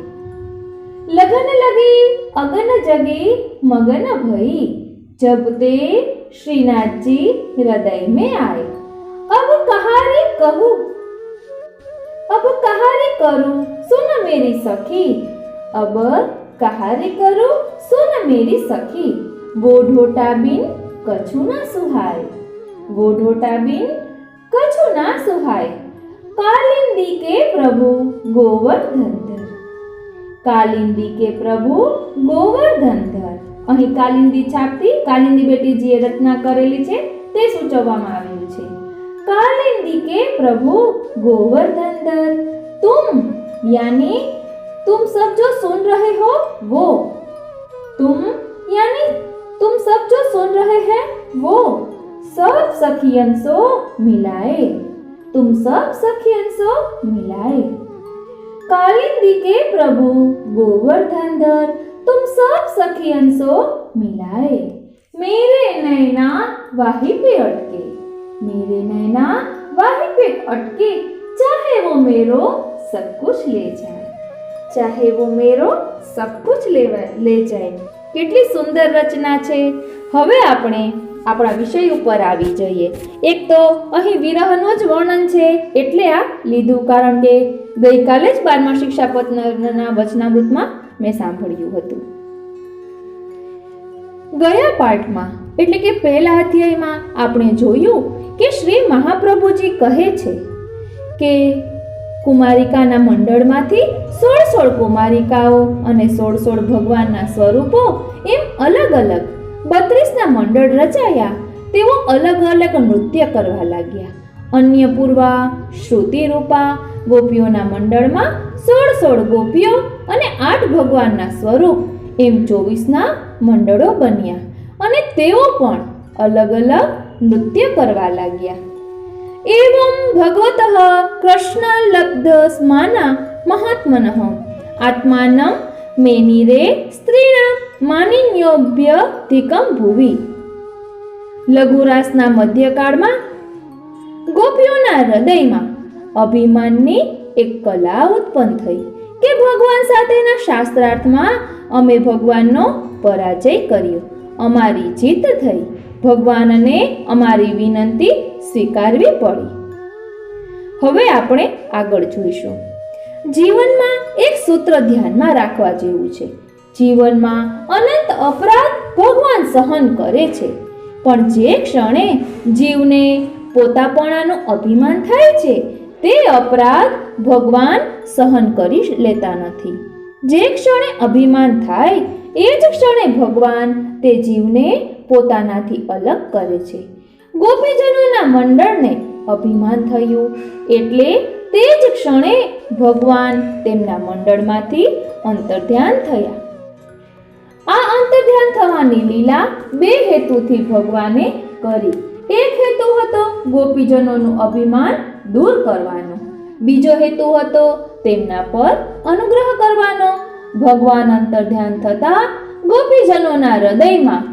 लगन लगी अगन जगी मगन भई, जब ते श्रीनाथ जी हृदय में आए. अब कहारी कहूँ, अब कहारी करूँ सुन मेरी सखी, अब कहारी करूँ सुन मेरी सखी, वो ढोटा बिन कछु ना सुहाय, वो ढोटा बिन कछु ना सुहाय. कालिंदी के प्रभु गोवर्धनधर, कालिंदी के प्रभु गोवर्धनधर. અહીં કાલિંદી છાપથી કાલિંદી બેટીજીએ રચના કરેલી છે તે સૂચવવામાં આવ્યું છે. कालिंदी के प्रभु गोवर्धन धर तुम यानी तुम सब जो सुन रहे हो वो, तुम यानी तुम सब जो सुन रहे हैं वो सब सखियन सो मिलाए, तुम सब सखियन सो मिलाए. कालिंदी के प्रभु गोवर्धन धर तुम सब सखियन सो मिलाए. मेरे नैना वाही पे अटके, मेरे नैना वाही पे अटके, चाहे वो मेरो सब कुछ ले जाए, चाहे वो मेरो सब कुछ ले जाए. કેટલી સુંદર રચના છે. હવે આપણે આપણા વિષય ઉપર આવી જઈએ. એક તો અહીં વિરહનું જ વર્ણન છે એટલે આ લીધું, કારણ કે ગઈકાલે જ 12મા શિક્ષાપત્રના વચનામૃતમાં મેં સાંભળ્યું હતું. ગયા પાઠમાં એટલે કે પહેલા અધ્યાયમાં આપણે જોયું કે શ્રી મહાપ્રભુજી કહે છે કે કુમારિકાના મંડળમાંથી 16 કુમારિકાઓ અને 16 ભગવાનના સ્વરૂપો એમ અલગ અલગ 32ના મંડળ રચાયા. તેઓ અલગ અલગ નૃત્ય કરવા લાગ્યા. અન્યપૂર્વા, શ્રુતિરૂપા ગોપીઓના મંડળમાં 16 ગોપીઓ અને 8 ભગવાનના સ્વરૂપ એમ 24ના મંડળો બન્યા અને તેઓ પણ અલગ અલગ નૃત્ય કરવા લાગ્યા. एवं भगवतः कृष्णलब्ध स्माना महात्मनः आत्मानं मेनिरे स्त्रीणां मानिन्योभ्यधिकं भुवि. લઘુરાસના મધ્યકાળમાં ગોપીઓના હૃદયમાં અભિમાનની એક કલા ઉત્પન્ન થઈ કે ભગવાન સાથેના શાસ્ત્રાર્થમાં અમે ભગવાનનો પરાજય કર્યો, અમારી જીત થઈ, ભગવાનને અમારી વિનંતી સ્વીકારવી પડી. હવે આપણે આગળ જોઈશું. જીવનમાં એક સૂત્ર ધ્યાનમાં રાખવા જેવું છે. જીવનમાં અનંત અપરાધ ભગવાન સહન કરે છે, પણ જે ક્ષણે જીવને પોતાપણાનું અભિમાન થાય છે તે અપરાધ ભગવાન સહન કરી લેતા નથી. જે ક્ષણે અભિમાન થાય એ જ ક્ષણે ભગવાન તે જીવને પોતાનાથી અલગ કરે છે. ગોપીજનોના મંડળને અભિમાન થયું એટલે તે જ ક્ષણે ભગવાન તેમના મંડળમાંથી અંતર્ધ્યાન થયા. આ અંતર્ધ્યાન થવાની લીલા 2 હેતુથી ભગવાને કરી. એક હેતુ હતો ગોપીજનોનું અભિમાન દૂર કરવાનો, બીજો હેતુ હતો તેમના પર અનુગ્રહ કરવાનો. ભગવાન અંતર્ધ્યાન થતા ગોપીજનોના હૃદયમાં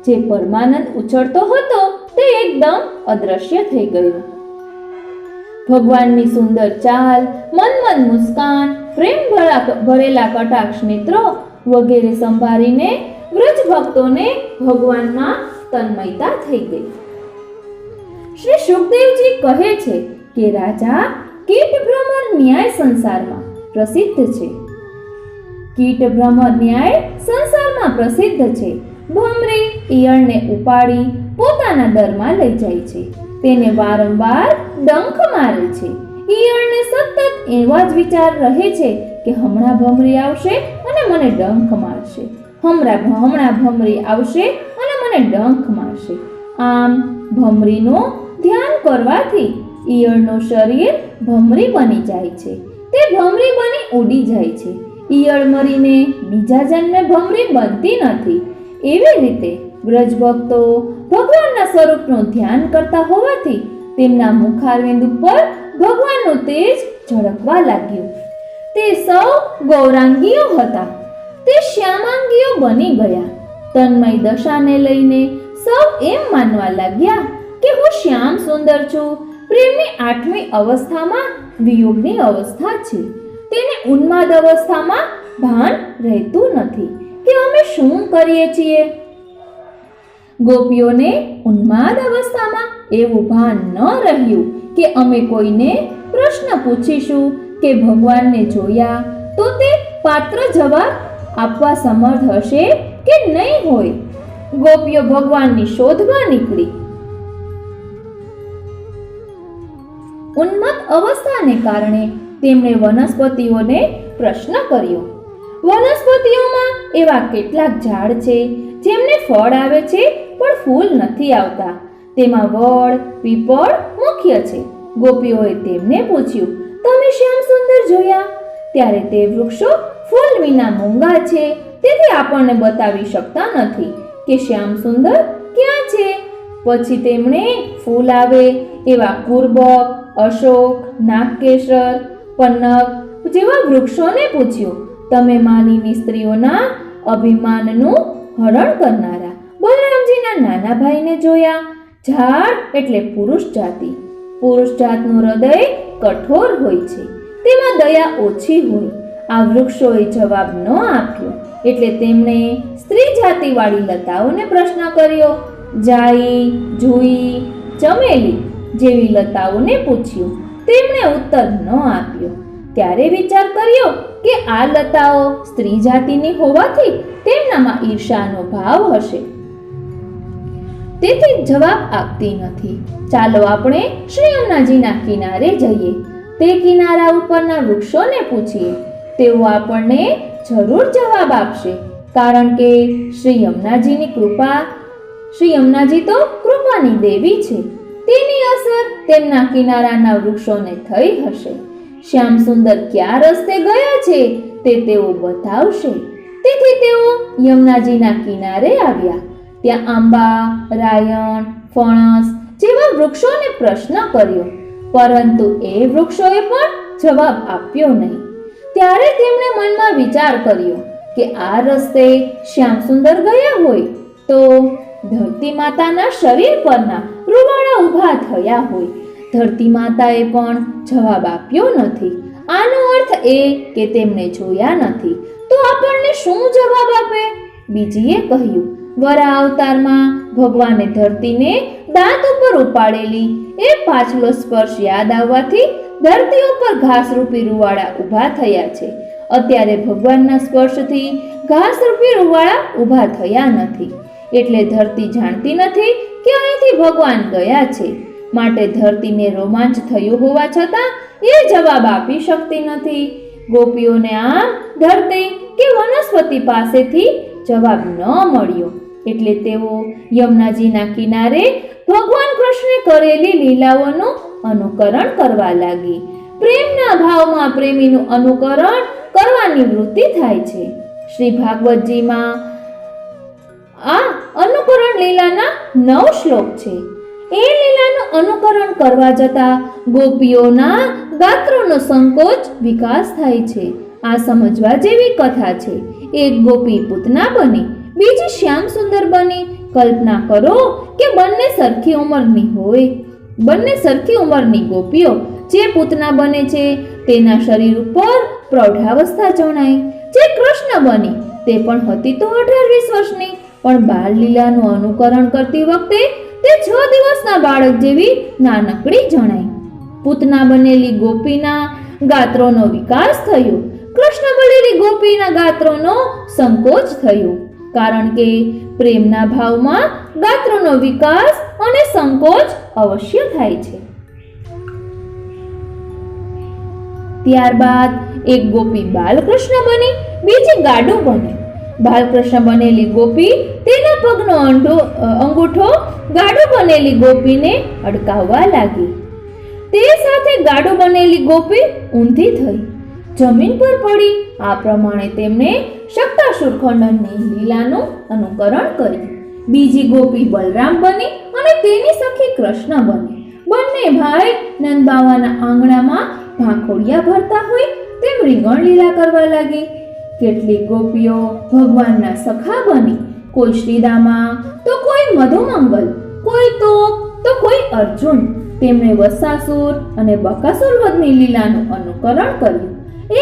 જે પરમાનંદ ઉછળતો હતો તે એકદમ અદ્રશ્ય થઈ ગયું. ભગવાનની સુંદર ચાલ, મનમન મુસ્કાન, પ્રેમ ભરેલા કટાક્ષ નેત્રો વગેરે સંભાળીને વ્રજ ભક્તોને ભગવાનમાં તન્મયતા થઈ ગઈ. શ્રી સુખદેવજી કહે છે કે રાજા કીટ ભ્રમર ન્યાય સંસારમાં પ્રસિદ્ધ છે. કીટ ભ્રમર ન્યાય સંસારમાં પ્રસિદ્ધ છે. ભમરી ઈયળને ઉપાડી પોતાના દરમાં લઈ જાય છે, તેને વારંવાર ડંખ મારે છે. ઈયળને સતત એવા જ વિચાર રહે છે કે હમણાં ભમરી આવશે અને મને ડંખ મારશે, હમણાં ભમરી આવશે અને મને ડંખ મારશે. આમ ભમરીનું ધ્યાન કરવાથી ઈયળનું શરીર ભમરી બની જાય છે. તે ભમરી બની ઉડી જાય છે. ઈયળ મરીને બીજા જન્મે ભમરી બનતી નથી. એવી રીતે વ્રજ ભક્તો ભગવાનના સ્વરૂપનું ધ્યાન કરતા હોવાથી તેમના મુખારવિંદ ઉપર ભગવાનનું તેજ ઝળકવા લાગ્યું. તે સૌ ગૌરાંગીઓ હતા, તે શ્યામાંગીઓ બની ગયા. તન્મય દશાને લઈને સૌ એમ માનવા લાગ્યા કે હું શ્યામ સુંદર છું. પ્રેમની 8મી અવસ્થામાં વિયોગની અવસ્થા છે. તેને ઉન્માદ અવસ્થામાં ભાન રહેતું નથી કે અમે શું કરીએ છીએ. ગોપીઓને ઉન્માદ અવસ્થામાં એવું ભાન ન રહ્યું કે અમે કોઈને પ્રશ્ન પૂછીશું કે ભગવાનને જોયા તો તે પાત્ર જવાબ આપવા સમર્થ હશે કે નહીં હોય. ગોપીઓ ભગવાનની શોધમાં નીકળી. ઉન્મત્ત અવસ્થાને કારણે તેમણે વનસ્પતિઓને પ્રશ્ન કર્યો. વનસ્પતિઓમાં એવા કેટલાક ઝાડ છે જેમને ફળ આવે છે પણ ફૂલ નથી આવતા. તેમાં વડ, પીપળ મુખ્ય છે. ગોપીઓએ તેમને પૂછ્યું, તમે શ્યામ સુંદર જોયા? ત્યારે તે વૃક્ષો ફૂલ વિના મૂંગા છે, તેથી આપણને બતાવી શકતા નથી કે શ્યામ સુંદર ક્યાં છે. પછી તેમણે ફૂલ આવે એવા કુર્બક, અશોક, નાગકેસર, પન્નગ જેવા વૃક્ષોને પૂછ્યું, તમે માનીની સ્ત્રીઓના અભિમાનનું હરણ કરનારા બલરામજીના નાના ભાઈને જોયા? ઝાડ એટલે પુરુષ જાતિ. પુરુષ જાતનું હૃદય કઠોર હોય છે, તેમાં દયા ઓછી હોય. આ વૃક્ષોએ જવાબ ન આપ્યો એટલે તેમણે સ્ત્રી જાતિવાળી લતાઓને પ્રશ્ન કર્યો. જાઈ, જુઈ, ચમેલી જેવી લતાઓને પૂછ્યું. તેમણે ઉત્તર ન આપ્યો. ત્યારે વિચાર કર્યો કે આ લતાઓ સ્ત્રી જાતિની હોવાથી તેમનામાં ઈર્ષાનો ભાવ હશે, તેથી જવાબ આપતી નથી. ચાલો આપણે શ્રી યમુનાજીના કિનારે જઈએ. તે કિનારા ઉપરના વૃક્ષોને પૂછીએ. તેઓ આપણને જરૂર જવાબ આપશે, કારણ કે શ્રી યમુનાજી તો કૃપાની દેવી છે. તેની અસર તેમના કિનારાના વૃક્ષોને થઈ હશે. શ્યામ સુંદર ક્યાં રસ્તે ગયા છે તે તેઓ બતાવશે. તેથી તેઓ યમુનાજીના કિનારે આવ્યા. ત્યાં આંબા, રાયણ, ફણસ જેવા વૃક્ષોને પ્રશ્ન કર્યો, પરંતુ એ વૃક્ષોએ પણ જવાબ આપ્યો નહીં. ત્યારે તેમણે મનમાં વિચાર કર્યો કે આ રસ્તે શ્યામ સુંદર ગયા હોય તો ધરતી માતાના શરીર પરના રૂવાડા ઊભા થયા હોય. ધરતી માતાએ પણ જવાબ આપ્યો નથી. આનો અર્થ એ કે તેમણે જોયા નથી. તો આપણને શું જવાબ આપે? બીજીએ કહ્યું, વરા અવતારમાં ભગવાને ધરતીને દાંત ઉપર ઉપાડેલી એ પાછલો સ્પર્શ યાદ આવવાથી ધરતી ઉપર ઘાસરૂપી રૂવાડા ઊભા થયા છે. અત્યારે ભગવાનના સ્પર્શથી ઘાસરૂપી રૂવાડા ઊભા થયા નથી, એટલે ધરતી જાણતી નથી કે અહીંથી ભગવાન ગયા છે. માટે ધરતીને રોમાંચ થયો હોવા છતાં એ જવાબ આપી શકતી નથી. ગોપીઓને આમ ધરતી કે વનસ્પતિ પાસેથી જવાબ ન મળ્યો, એટલે તેઓ યમુનાજીના કિનારે ભગવાન કૃષ્ણે કરેલી લીલાઓનું અનુકરણ કરવા લાગી. પ્રેમના ભાવમાં પ્રેમીનું અનુકરણ કરવાની વૃત્તિ થાય છે. શ્રી ભાગવતજીમાં આ અનુકરણ લીલાના 9 શ્લોક છે. એ લીલાનું અનુકરણ કરવા જતા ગોપીઓના ગાત્રોનો સંકોચ વિકાસ થાય છે. આ સમજવા જેવી કથા છે. એક ગોપી પૂતના બની, બીજી શ્યામ સુંદર બની. કલ્પના કરો કે બંને સરખી ઉંમરની હોય. બંને સરખી ઉંમરની ગોપીઓ. જે પૂતના બને છે તેના શરીર ઉપર પ્રૌઢાવસ્થા જણાય. જે કૃષ્ણ બની તે પણ હતી તો 18-20 વર્ષની, પણ બાળ લીલાનું અનુકરણ કરતી વખતે તે 6 દિવસના બાળક જેવી નાનકડી જણાય. પૂતના બનેલી ગોપીના ગાત્રોનો વિકાસ થયો, કૃષ્ણ બનેલી ગોપીના ગાત્રોનો સંકોચ થયો. કારણ કે પ્રેમના ભાવમાં ગાત્રોનો વિકાસ અને સંકોચ અવશ્ય થાય છે. ત્યારબાદ એક ગોપી બાલકૃષ્ણ બની, બીજી ગાડુ બની. બાલકૃષ્ણ બનેલી ગોપી તેના પગનો અંગૂઠો ગાડુ બનેલી ગોપીને અડકાવવા લાગી. તે સાથે ગાડુ બનેલી ગોપી ઊંધી થઈ, જમીન પર પડી. આ પ્રમાણે તેમણે શક્તાસુર ખંડનની લીલાનું અનુકરણ કર્યું. બીજી ગોપી બલરામ બની અને તેની સખી કૃષ્ણ બની. બંને ભાઈ નંદબાવાના આંગણામાં ભાંખોડિયા ભરતા હોય તેમ રીંગણ લીલા કરવા લાગી. કેટલીક ગોપીઓ ભગવાનના સખા બની, કોઈ શ્રીદામા તો કોઈ મધુમંગલ, કોઈ તોપ તો કોઈ અર્જુન. તેમણે વત્સાસુર અને બકાસુર વધની લીલાનું અનુકરણ કર્યું.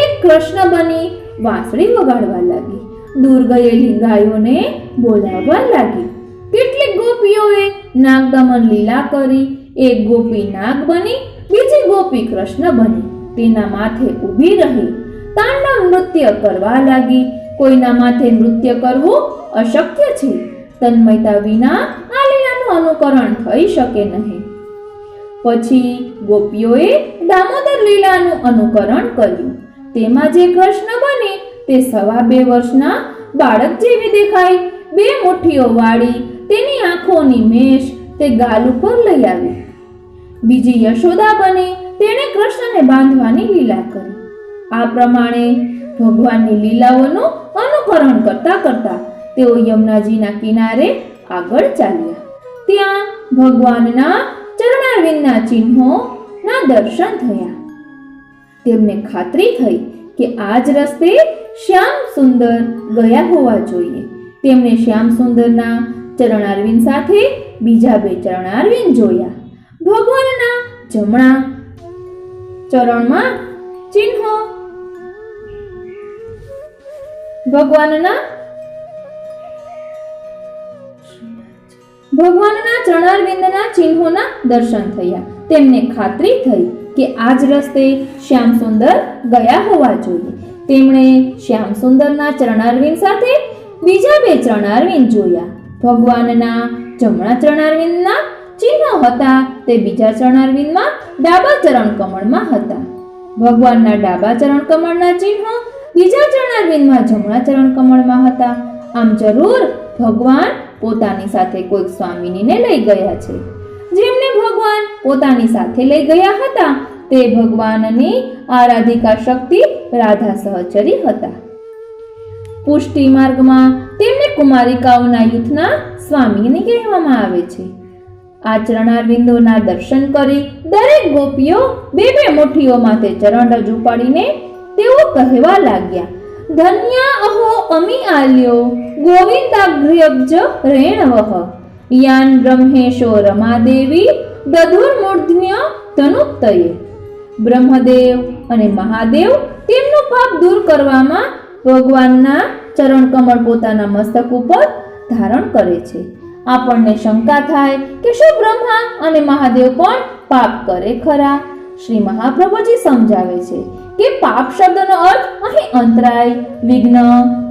એક કૃષ્ણ બની વાંસળી વગાડવા લાગી, દૂર ગયેલી ગાયોને બોલાવવા લાગી. કેટલીક ગોપીઓએ નાગદમન લીલા કરી. એક ગોપી નાગ બની, બીજી ગોપી કૃષ્ણ બની. તેના માથે ઊભી રહી તાંડવ નૃત્ય કરવા લાગી. કોઈના માથે નૃત્ય કરવું અશક્ય છે. તન્મયતા વિના આ લીલાનું અનુકરણ થઈ શકે નહીં. પછી ગોપીઓએ દામોદર લીલાનું અનુકરણ કર્યું. તેમાં જે કૃષ્ણ બની તે 2.25 વર્ષના બાળક જેવી દેખાય. 2 મુઠ્ઠીઓ વાળી તેની આંખોની મેષ, તે ગાલ ઉપર લઈ આવી. બીજી યશોદા બની તેણે કૃષ્ણને બાંધવાની લીલા કરી. આ પ્રમાણે ભગવાનની લીલાઓનું અનુકરણ કરતા કરતા તેઓ યમુનાજીના કિનારે આગળ ચાલ્યા. ત્યાં ભગવાનના ચરણારવિંદના ચિહ્નોના દર્શન થયા. તેમને ખાતરી થઈ કે આ જ રસ્તે શ્યામ સુંદર ગયા હોવા જોઈએ. તેમણે શ્યામ સુંદરના ચરણારવિંદ સાથે બીજા બે ચરણારવિંદ જોયા. ભગવાનના જમણા ચરણમાં ચિહ્નો ભગવાનના ચરણારવિંદના ચિહ્નોના દર્શન થયા. તેમને ખાતરી થઈ કે આ જ રસ્તે શ્યામ સુંદર ગયા હોવા જોઈએ. તેમણે શ્યામ સુંદરના ચરણારવિંદ સાથે બીજા બે ચરણારવિંદ જોયા. ભગવાનના જમણા ચરણારવિંદના ચિહ્નો હતા તે બીજા ચરણારવિંદમાં ડાબા ચરણ કમળમાં હતા. ભગવાનના ડાબા ચરણ કમળના ચિહ્નો બીજા ચરણારવિંદમાં જમણા ચરણ કમળમાં હતા. આમ જરૂર ભગવાન પોતાની સાથે કોઈક સ્વામિનીને લઈ ગયા છે. જેમને ભગવાન પોતાની સાથે લઈ ગયા હતા તે ભગવાનની આરાધિકા શક્તિ રાધા સહચરી હતા. પુષ્ટિ માર્ગમાં તેમને કુમારિકાઓના યુથના સ્વામીની કહેવામાં આવે છે. આ ચરણારવિંદોના દર્શન કરી દરેક ગોપીઓ બે બે મુઠ્ઠીઓમાં તે ચરણ રજ ઉપાડીને તેઓ કહેવા લાગ્યા, ધન્ય અહો અમી આલ્યો ગોવિંદાગ્ર્યબ્જ રેણવઃ યાન બ્રહ્મેશો રમાદેવી દધુર્મૂર્ધન્ય ધનુક્તયે. બ્રહ્મદેવ અને મહાદેવ તેમનું પાપ દૂર કરવામાં ભગવાનના ચરણ કમળ પોતાના મસ્તક ઉપર ધારણ કરે છે. આપણને શંકા થાય કે શું બ્રહ્મા અને મહાદેવ પણ પાપ કરે ખરા? શ્રી મહાપ્રભુજી સમજાવે છે કે પાપ શબ્દનો અર્થ અહીં અંતરાય, વિઘ્ન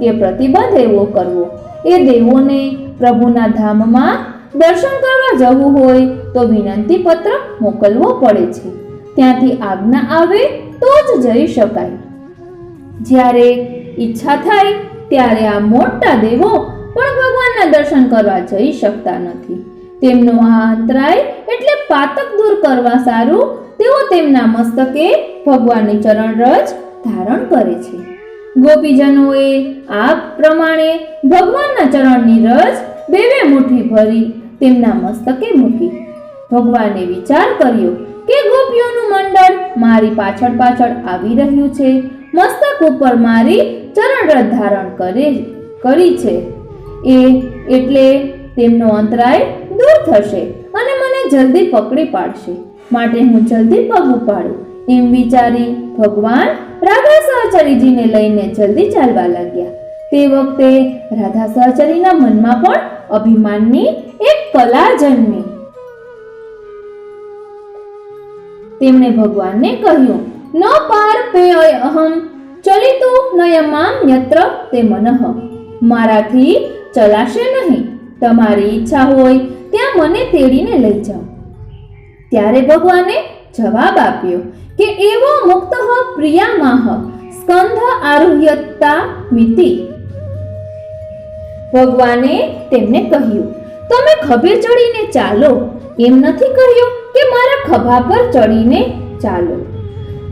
કે પ્રતિબંધ એવો કરવો. એ દેવોને પ્રભુના ધામમાં દર્શન કરવા જવું હોય તો વિનંતી પત્ર મોકલવો પડે છે. ત્યાંથી આજ્ઞા આવે તો જ જઈ શકાય. જ્યારે ઈચ્છા થાય ત્યારે આ મોટા દેવો પણ ભગવાનના દર્શન કરવા જઈ શકતા નથી. તેમનો આ અંતરાય એટલે પાતક દૂર કરવા સારું તેઓ તેમના મસ્તકે ભગવાનની ચરણ રજ ધારણ કરે છે. ગોપીજનોએ આ પ્રમાણે ભગવાનના ચરણની રજ બે બે મુઠ્ઠી ભરી તેમના મસ્તકે મૂકી. ભગવાને વિચાર કર્યો કે ગોપીઓનું મંડળ મારી પાછળ પાછળ આવી રહ્યું છે. મસ્તક ઉપર મારી ચરણ રજ ધારણ કરી છે એટલે તેમનો અંતરાય દૂર થશે અને મને જલ્દી પકડી પાડશે. માટે હું જલ્દી પગ ઉપાડું એમ વિચારી ભગવાન રાધા સહચરીજીને લઈને જલ્દી ચાલવા લાગ્યા. તે વખતે રાધા સહચરીના મનમાં પણ અભિમાનની એક કલા જન્મી. તેમણે ભગવાનને કહ્યું, ન પાર પેય અહમ ચલિતુ નયમામ યત્ર તે મનઃ. મારાથી ચલાશે નહીં. તમારી ઈચ્છા હોય ત્યાં મને તેડીને લઈ જાઓ. ત્યારે ભગવાને જવાબ આપ્યો કે એવો મુક્ત પ્રિયામાહ સ્કંધ આરુહ્યતા મિતિ. ભગવાને તેમને કહ્યું, તમે ખભે ચડીને ચાલો. એમ નથી કહ્યું કે મારા ખભા પર ચડીને ચાલો.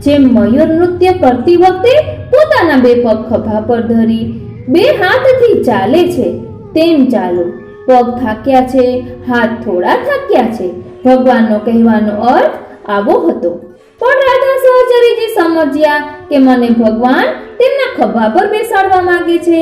જેમ મયુર નૃત્ય કરતી વખતે પોતાના બે પગ ખભા પર ધરી બે હાથથી ચાલે છે તેમ ચાલો. પગ થાક્યા છે, હાથ થોડા થાક્યા છે. ભગવાનનો કહેવાનો અર્થ આવો હતો. પણ રાધા સહચરીજી સમજ્યા કે મને ભગવાન તેમના ખભા પર બેસાડવા માંગે છે.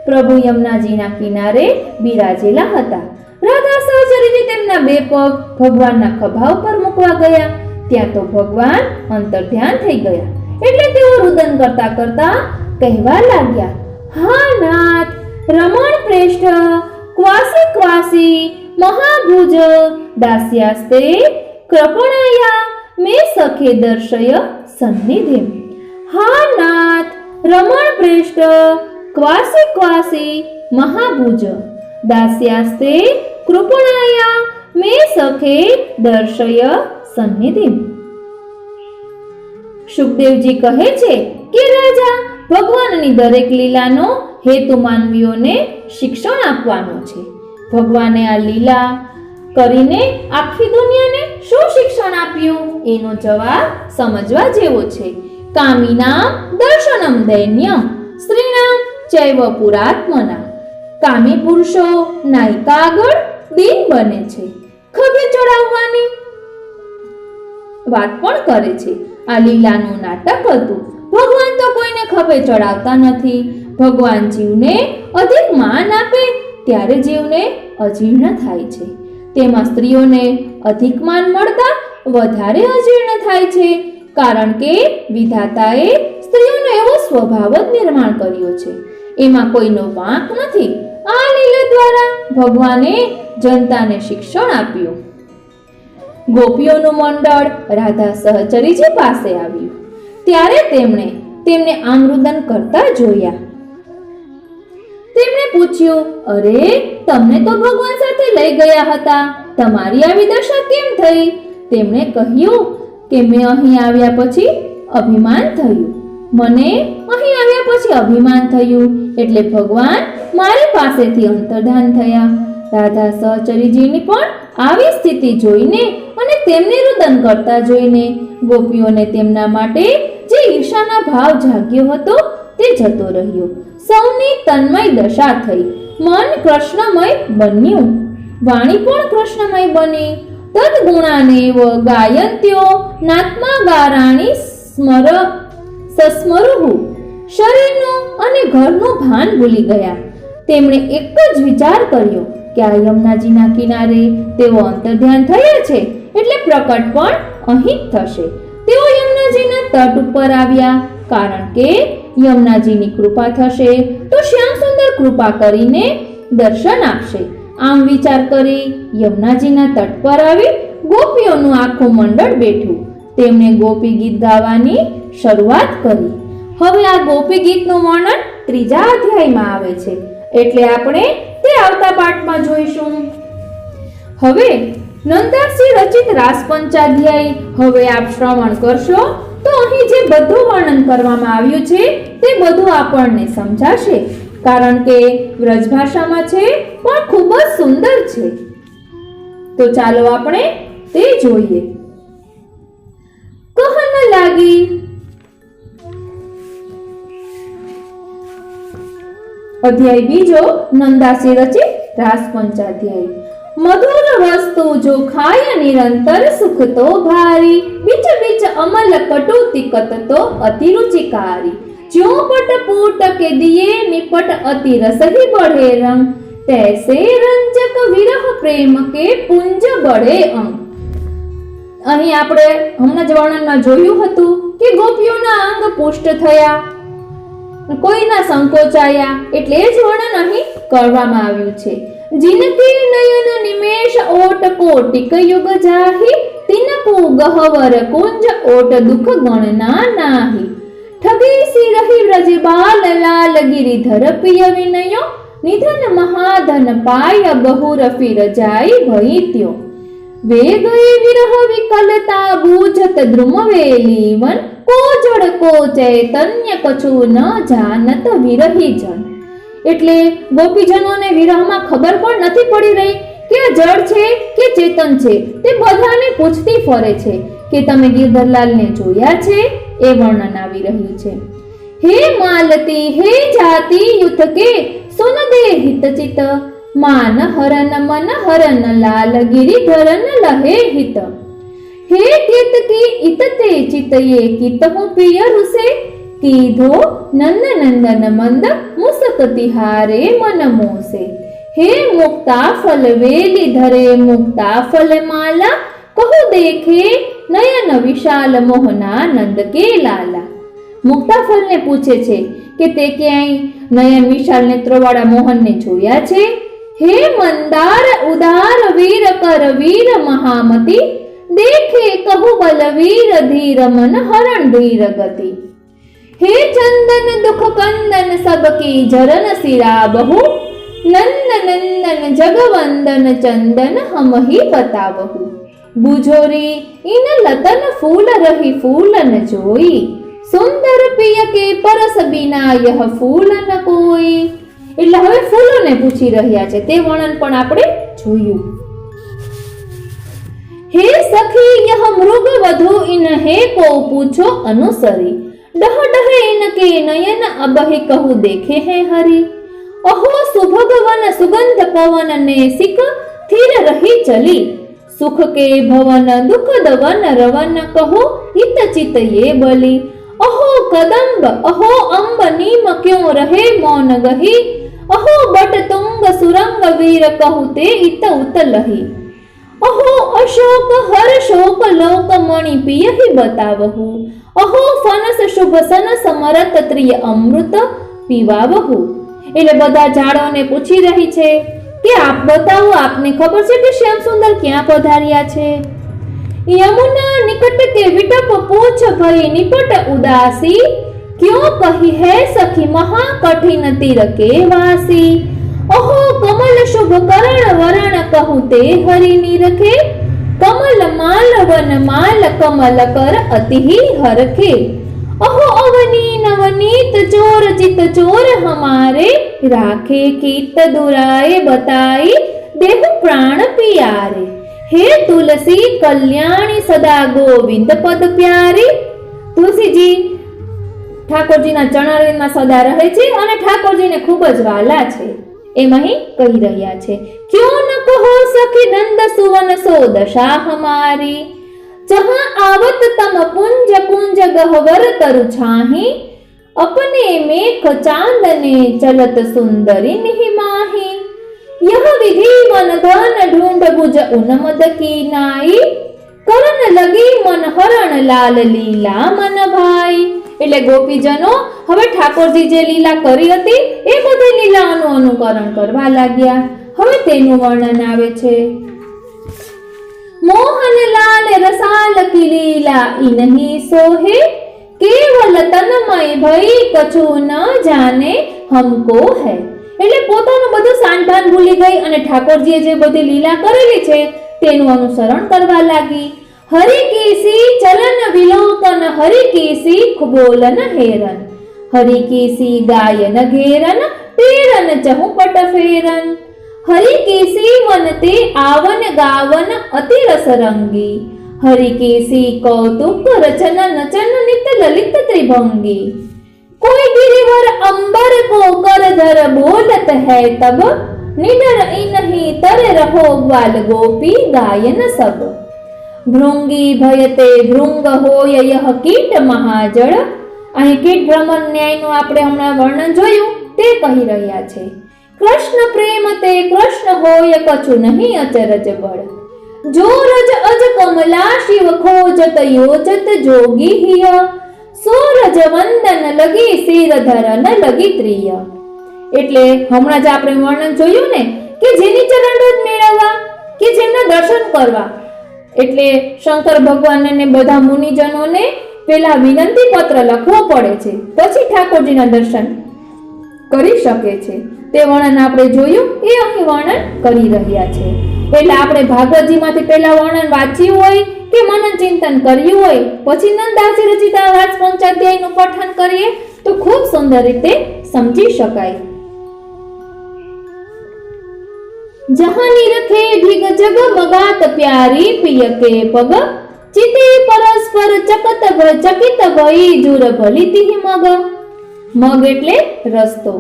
પ્રભુ યમુનાજીના કિનારે બિરાજેલા હતા. રાધા સહચરીજી તેમના બે પગ ભગવાનના ખભા ઉપર મૂકવા ગયા. ત્યાં તો ભગવાન અંતર્ધ્યાન થઈ ગયા. એટલે તેઓ રુદન કરતા કરતા કહેવા લાગ્યા, હા નાથ રમણ પ્રેષ્ઠ ક્વાસી ક્વાસી મહાભુજ દાસ્યાસ્તે કૃપણયા મે સખે દર્શય સન્નિધિ. હા નાથ રમણ પ્રેષ્ઠ ક્વાસી ક્વાસી મહાભુજ દાસ્યાસ્તે કૃપણયા મે સખે દર્શય સન્નિધિ. સુખદેવજી કહે છે કે રાજા ભગવાનની દરેક લીલાનો હેતુ માનવીઓને શિક્ષણ આપવાનો છે. ભગવાને આ લીલા કરીને આખી દુનિયાને શું શિક્ષણ આપ્યું? એનો જવાબ સમજવા જેવો છે. કામિનામ દર્શનમ દૈન્યમ સ્ત્રીણામ ચૈવ પુરાત્મના. કામી પુરુષો નાયિકા આગળ દીન બને છે, ખભે ચડાવવાની વાત પણ કરે છે. આ લીલાનું નાટક હતું. ભગવાન તો કોઈને ખભે ચડાવતા નથી. ભગવાન જીવને અધિક માન આપે ત્યારે જીવને અજીર્ણ થાય છે. તેમાં સ્ત્રીઓને અધિક માન મળતા વધારે અજીર્ણ થાય છે, કારણ કે વિધાતાએ સ્ત્રીઓનો એવો સ્વભાવ જ નિર્માણ કર્યો છે. એમાં કોઈનો વાંક નથી. આ લીલા દ્વારા ભગવાને જનતાને શિક્ષણ આપ્યું. ગોપીઓનું મંડળ રાધા સહચરીજી પાસે આવ્યું ત્યારે તેમને આમરુદન કરતા જોયા. તેમણે પૂછ્યું, અરે તમને તો ભગવાન સાથે લઈ ગયા હતા, તમારી આવી દશા કેમ થઈ? તેમણે કહ્યું કે મેં અહીં આવ્યા પછી અભિમાન થયું. મને અહીં આવ્યા પછી અભિમાન થયું એટલે ભગવાન મારી પાસેથી અંતર્ધાન થયા. રાધા સહચરીજીની પણ આવી સ્થિતિ જોઈને અને તેમને રુદન કરતા જોઈને ગોપીઓને તેમના માટે જે ઈર્ષાના ભાવ જાગ્યો હતો તે જતો રહ્યો. સૌની તન્મય દશા થઈ. મન કૃષ્ણમય બન્યું, વાણી પણ કૃષ્ણમય બની. તદ્ગુણાનેવ ગાયંત્યો નાત્મા ગારાણી સસ્મરુહુ. શરીરનું અને ઘરનું ભાન ભૂલી ગયા. તેમણે એક જ વિચાર કર્યો કે આ યમુનાજીના કિનારે તેઓ અંતર્ધ્યાન થયા છે એટલે પ્રકટ પણ અહીં જ થશે. તેઓ યમુનાજીના તટ ઉપર આવ્યા, કારણ કે યમુનાજીની કૃપા થશે તો શ્યામ સુંદર કૃપા કરીને દર્શન આપશે. આમ વિચાર કરી યમુનાજીના તટ પર આવી ગોપીઓનું આખું મંડળ બેઠું. તેમણે ગોપી ગીત ગાવાની શરૂઆત કરી. હવે આ ગોપી ગીતનું વર્ણન 3જા અધ્યાયમાં આવે છે, એટલે આપણે તે આવતા પાઠમાં જોઈશું. હવે નંદાસી રચિત રાસ પંચાધ્યાય હવે આપ શ્રવણ કરશો તો અહીં જે બધું વર્ણન કરવામાં આવ્યું છે તે બધું આપણને સમજાશે, કારણ કે વ્રજ ભાષામાં છે પણ ખૂબ જ સુંદર છે. તો ચાલો આપણે તે જોઈએ. કહન લાગી. અધ્યાય બીજો નંદાસી રચિત રાસ પંચાધ્યાય. મધુર વસ્તુ જો ખાય નિરંતર સુખ તો ભારી, બીચ બીચ અમલ કટુ તિકત તો અતિ રુચિકારી. જ્યો પટ પૂટ કે દિયે નિપટ અતિ રસહી બઢે રંગ, તૈસે રંજક વિરહ પ્રેમ કે પુંજ બઢે અંગ. અહીં આપણે હમણાં જ વર્ણનમાં જોયું હતું કે ગોપીઓના અંગ પુષ્ટ થયા, કોઈના સંકોચાયા, એટલે એ જ વર્ણન અહીં કરવામાં આવ્યું છે. जिनके नयन निमेष ओट कोटिक युग जाहि, तिनको गहवर कुंज ओट दुख गणना नाही. ठगी सी रही व्रज बाल लाल गिरिधर प्रिय विनयो, निधन महाधन पाय बहुर फिर जाई भईत्यो. वे गए विरह विकलता बूझत द्रुम वेलीवन, को जड़ को चैतन्य कछु न जानत विरही जन. એટલે ગોપીજનોને વિરહમાં ખબર પણ નથી પડી રહી કે આ જળ છે કે ચેતન છે. તે બધાને પૂછતી ફરે છે કે તમે ગિરધરલાલને જોયા છે? એ વર્ણન આવી રહ્યું છે. હે માલતી હે જાતિ યુથ કે સુન દે હિત ચિત, માન હરન મન હરન લાલ ગિરિધરન લહે હિત. હે કિત કી ઇતતે ચિતયે કિત હું પિય રુસે, कीधो नंद नंदन मंद मुसक तिहारे मन मोसे. हे मुक्ता फल वेली धरे मुक्ता फल माला, कहु देखे नयन विशाल मोहना नंद के लाला. मुक्ता फल ने पूछे छे કે તે ક્યાંય નયન વિશાલ નેત્રોવાળા મોહનને જોયા છે? હે મંદાર ઉદાર વીર કર વીર મહામતી, દેખે કહુ બલવીર ધીર મન હરણ ધીર ગતિ. हे चंदन दुख कंदन सबकी जरन सिरा बहु, नंद नंदन जगवंदन चंदन हम ही बतावहु. बुझोरी इन लतन फूल रही फूलन जोई, सुंदर पिय के परस बिना यह फूल न कोई. એટલે હવે ફૂલોને પૂછી રહ્યા છે તે વર્ણન પણ આપણે જોયું. हे सखी यह मृग वधु इन्हे को पूछो अनुसरी, डह डह इनके नयन अबहि कहु देखे हैं हरि। अहो सुभगवन सुगंध पवन ने सिक थिर रही चली, सुख के भवन दुखद वन रवन कहो हित चित ये बली। अहो कदम्ब अहो अंब नीम क्यों रहे मौन गही, अहो बट तुंग सुरंग वीर कहु ते इत उत लही। अहो अशोक हर शोक लोक मणि पिय ही बतावहु, अहो फनस शुभ सनस मरत त्रिय अमृत पीवावहु। એટલે બધા ઝાડોને પૂછી રહી છે કે આપ બતાવો, આપને ખબર છે કે શ્યામ સુંદર ક્યાં પધાર્યા છે? यमुना निकट के विटप पूछ भई निपट उदासी, क्यों कही है सखी महा कठिन तीर के वासी। अहो कमल शुभ करण वरण कहूं ते हरि निरखे, कमल माल वन माल कमल कर अति ही हरखे। अहो अवनी नवनीत चोर चित चोर हमारे, राखे कीत दुराए बताई देहु प्राण पियारे। हे तुलसी कल्याणी सदा गोविंद पद प्यारी। तुलसीजी ઠાકોરજીના ચરણારવિંદમાં સદા રહે છે અને ઠાકોરજીને ખૂબ જ વાલા છે, એમ અહીં કહી રહ્યા છે। ક્યો ન કહો સખી નંદ સુવન સો દશા હમારી, जहां आवत तम पुंज कुंज गहवर तरु छाही, अपने मेख चांदने चलत सुंदरी निहिमाही। यह विधि मन धन ढूंढ बुझ उन्मद की नाई, करन लगी मन हरण लाल लीला मन भाई। એટલે ગોપીજનો હવે ઠાકોરજી જે લીલા કરી હતી એ બધી લીલાઓનું અનુકરણ કરવા लाग्या। હવે તેનું વર્ણન આવે છે। मोहन लाल रसाल की लीला इनही सोहे, केवल तन्मय भई कछु न जाने हमको है। એટલે પોતાનું બધું સાનભાન ભૂલી ગઈ અને ઠાકોરજીએ જે બધી લીલા કરેલી છે તેનું અનુસરણ કરવા લાગી। હરિ કી ચલન વિલોકન હરિ કી બોલન હેરન, હરિ કી ગાયન ઘેરન તેરન ચહુપટ ફેરન। हरि केसी वनते आवन गावन अति रस रंगी, हरि केसी कौतुक रचन नचन नित ललित त्रिभंगी। कोई गिरिवर अंबर को कर धर बोलत है तब, निडर इनहि तर रहो ग्वाल गोपी गायन सब। भृंगी भयते भृंग होय यह कीट महाजड़। અહીં કીટ ભ્રમણ ન્યાયનું આપણે હમણાં વર્ણન જોયું તે કહી રહ્યા છે। कृष्ण प्रेम ते कृष्ण होय कछु नहीं अचरज बड़, जो रज अज कमला शिव खोजत योजत जोगी हिय, सो रज वंदन लगी सिर धरन लगी त्रिय। એટલે હમણાં જ આપણે વર્ણન જોયું ને કે જેની ચરણરજ મેળવવા કે જેમના દર્શન કરવા, એટલે શંકર ભગવાનને ને બધા મુનિજનોને પેલા વિનંતી પત્ર લખવો પડે છે, પછી ઠાકોરજીના દર્શન કરી શકે છે। તે વર્ણન આપણે જોયું એ અહીં વર્ણન કરી રહ્યા છે। એટલે આપણે ભાગવતજીમાંથી પહેલા વર્ણન વાંચ્યું હોય કે મનન ચિંતન કર્યું હોય, પછી નંદાસી રચિત વાચ પંચાધ્યાયનું પઠન કરીએ તો ખૂબ સુંદર રીતે સમજી શકાય। जहां निरखे भीग जग मगात प्यारी पिय के पग, चिते परस्पर चकित भई जुर भली तिहि मग। मग એટલે રસ્તો,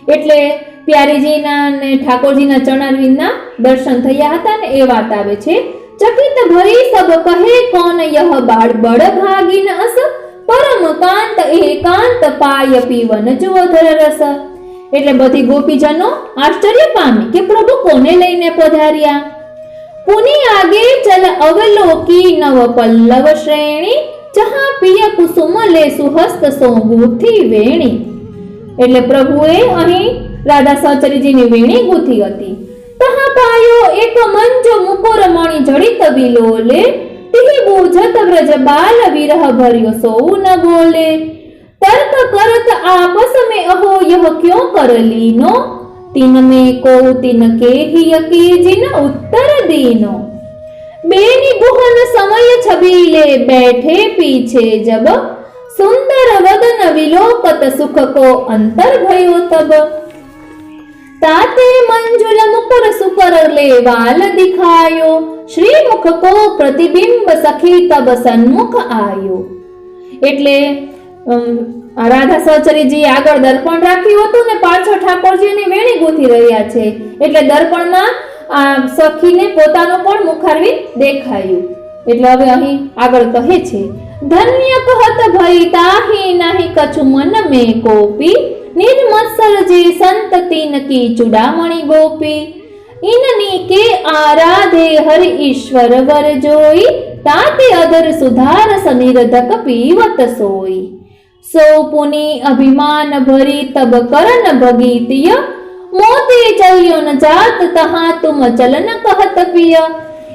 એટલે प्यारीजीना ने ठाकोरजीना चरणारविंदना दर्शन थया हता ने ए वात आवे छे। चकित भई सब कहे कौन यह बाळ बड़ भागीन अस, परम कांत एकांत पाय पीवन जुवधर रस। એટલે બધી ગોપીજનો આશ્ચર્ય પામી કે પ્રભુ કોને લઈને પધાર્યા। પુની આગે ચલ અવલોકી નવ પલ્લવ શ્રેણી, જહાં પિય કુસુમ લે સુહસ્ત સોગુથી વેણી। એટલે પ્રભુએ અહીં રાધા સહચરીજીની વેણી ગૂંથી હતી। તહા પાયો એક મંજો મુકુર મણિ જડિત વિલોલે, તિહિ બૂઝત વ્રજ બાલ વિરહ ભર્યો સોઉ ન બોલે। तर्क करत आपस में अहो यह क्यों कर लीनो, तिन में को तिन के ही कीजिन उत्तर दीनो। बेनी बुहन समय छबीले बैठे पीछे जब, सुंदर वदन विलोकत सुख को अंतर भयो तब। ताते मंजुल मुकुर सुकर ले वाल दिखायो, श्रीमुख को प्रतिबिंब सखी तब सन्मुख आयो। એટલે રાધા સહચરીજી આગળ દર્પણ રાખ્યું હતું ને પાછળ ઠાકોરજીની વેણી ગૂંથી રહ્યા છે, એટલે દર્પણમાં સખીને પોતાનું પણ મુખારવિંદ દેખાયું। એટલે હવે અહીં આગળ કહે છે, ધન્ય કહત ભઈ તાહી નાહી કछु મન મે કોપી, નિર્મત્સર જે સંતતિન કી ચુડામણી ગોપી, ઇનની કે આરાધે હરિ ઈશ્વર વર જોઈ, તાતે અધર સુધાર સનિર્ધક પીવત સોઈ। सो पुनि अभिमान भरी तब करन भगीतिय, मोते चल्यो न जात तहा तुम चलन कहत पिय।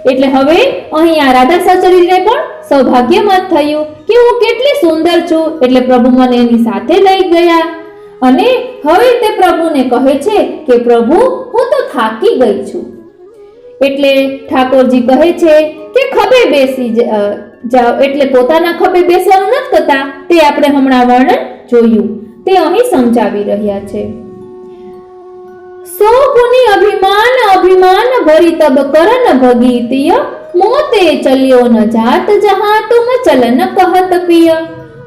એટલે હવે અહીં આ રાધા સહચરીને પણ સૌભાગ્યમત થયું કે હું કેટલી સુંદર છું, એટલે પ્રભુ મને એની સાથે લઈ ગયા। અને હવે તે પ્રભુને કહે છે કે પ્રભુ હું તો થાકી ગઈ છું। એટલે ઠાકોરજી કહે છે કે ખભે બેસી જાઓ, એટલે પોતાના ખભે બેસવાનું નથી કહેતા, તે આપણે હમણાં વર્ણન જોયું, તે અહીં સમજાવી રહ્યા છે। सो पुनि अभिमान अभिमान भरी तब करन भगीतिय, मोते चलियो न जात जहां तुम चलन कहत पिय।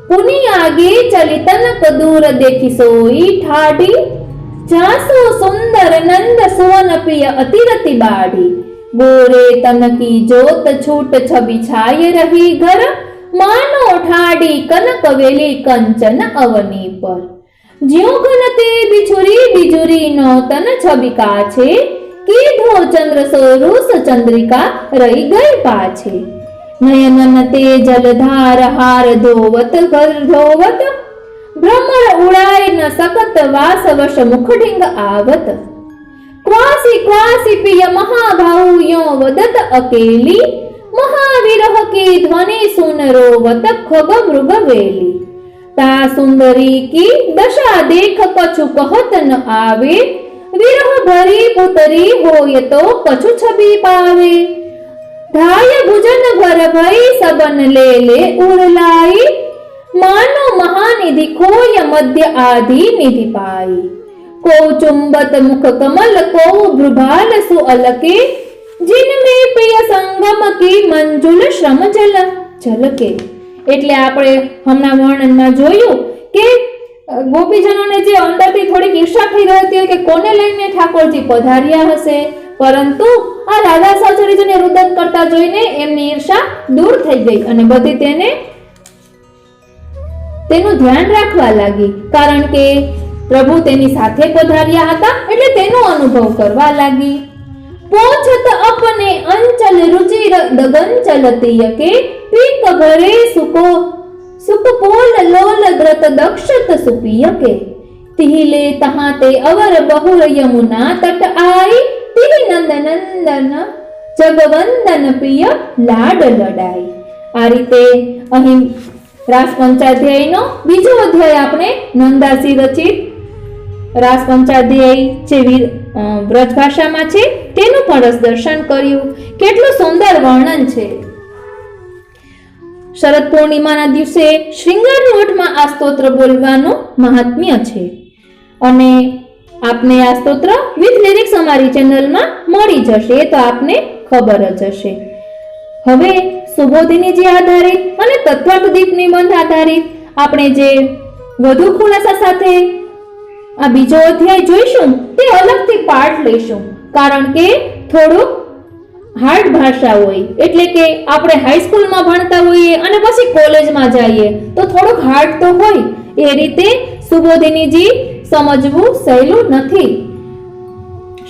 पुनि आगे चली तनक दूर देखी सोई ठाडी, जासो सुंदर नंद सुवन पिय अतिरति बाड़ी। गोरे तन की जोत छूट छवि छाय रही घर, मानो ठाडी कनक वेली कंचन अवनी पर। ज्यों घन ते बिछुरी बिजुरी नौतन छवि काछे, कीधो चंद्र सोरूस चंद्रिका रही गई पाछे। नयनन ते जलधार हार धोवत घर धोवत, भ्रमर उड़ाए न सकत वासवश मुखडिंग आवत। क्वासी क्वासी पिय महाभाऊ यो वदत अकेली, महाविरह की ध्वनि सुन रोवत खग मृग वेली। ता सुंदरी की दशा देख कछु कहत न आवे, विरह भरी पुतरी होय तो कछु छवि पावे। धाय भुजन भर भई सबन ले ले उड़लाई, मानो महानिधि खोय मध्य आदि निधि पाई। को चुंबत मुख कमल को भ्रुभाल सुअलके, जिनमें प्रिय संगम की मंजुल श्रम जल झलके। એટલે આપણે હમણાં વર્ણનમાં જોયું કે ગોપીજનોને જે અંદરથી થોડીક ઈર્ષા થઈ રહી હતી કે કોને લઈને ઠાકોરજી પધાર્યા હશે, પરંતુ આ રાધા સહચરીજીને રુદન કરતા જોઈને એમની ઈર્ષા દૂર થઈ ગઈ અને બધી તેનું ધ્યાન રાખવા લાગી, કારણ કે પ્રભુ તેની સાથે પધાર્યા હતા એટલે તેનો અનુભવ કરવા લાગી। पोछत अपने अंचल रुचिर दगन चलतीय के, पीक भरे सुको सुकपोल लोल द्रत दक्षत सुपिय के। तिहिले तहाते अवर बहुर यमुना तट आई, तिहि नंद नंदन जगवंदन प्रिय लाड लडाई। आ रीते અહીં રાસ પંચાધ્યાયનો બીજો અધ્યાય આપણે નંદાસી રચિત રાસ પંચાધ્યાય જે વ્રજ ભાષામાં છે તેનું પણ રસ દર્શન કર્યું। કેટલું સુંદર વર્ણન છે। શરદ પૂર્ણિમાના દિવસે શ્રીંગાર વટમાં આ સ્તોત્ર બોલવાનું મહાત્મ્ય છે અને આપને આ સ્તોત્ર વિથ લિરિક્સ અમારી ચેનલમાં મળી જશે, તો આપને ખબર જ હશે। હવે સુબોધિનીજી આધારિત અને તત્વાર્થદીપ નિબંધ આધારિત આપણે જે વધુ ખુલાસા સાથે આ બીજો અધ્યાય જોઈશું તે અલગથી પાઠ લઈશું, કારણ કે થોડું હાર્ડ ભાષા હોય, એટલે કે આપણે હાઈસ્કૂલમાં ભણતા હોઈએ અને પછી કોલેજમાં જઈએ તો થોડુંક હાર્ડ તો હોય, એ રીતે સુબોધિનીજી સમજવું સહેલું નથી।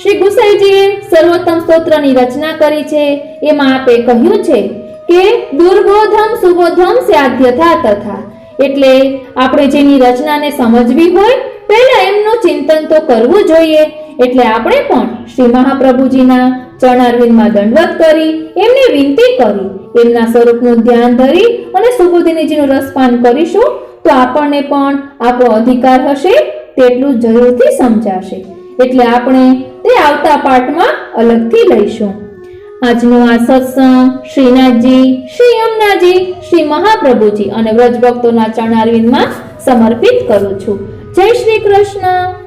શ્રી ગુસાઈજીએ સર્વોત્તમ સ્તોત્રની રચના કરી છે, એમાં આપે કહ્યું છે કે દુર્બોધમ સુબોધમ સ્યાધ્યથા તથા, એટલે આપણે જેની રચનાને સમજવી હોય પહેલા એમનું ચિંતન તો કરવું જોઈએ। એટલે આપણે પણ શ્રી મહાપ્રભુજીના ચરણારવિંદમાં દંડવત કરી એમને વિનંતી કરી એમના સ્વરૂપનું ધ્યાન ધરી અને સુબોધિનીજીનું રસપાન કરીશું તો આપણને પણ આપણો અધિકાર હશે તેટલું જરૂરથી સમજાશે। એટલે આપણે તે આવતા પાઠમાં અલગથી લઈશું। આજનો આ સત્સંગ શ્રીનાથજી, શ્રી યમુનાજી, શ્રી મહાપ્રભુજી અને વ્રજ ભક્તોના ચરણારવિંદમાં સમર્પિત કરું છું। જય શ્રી કૃષ્ણ।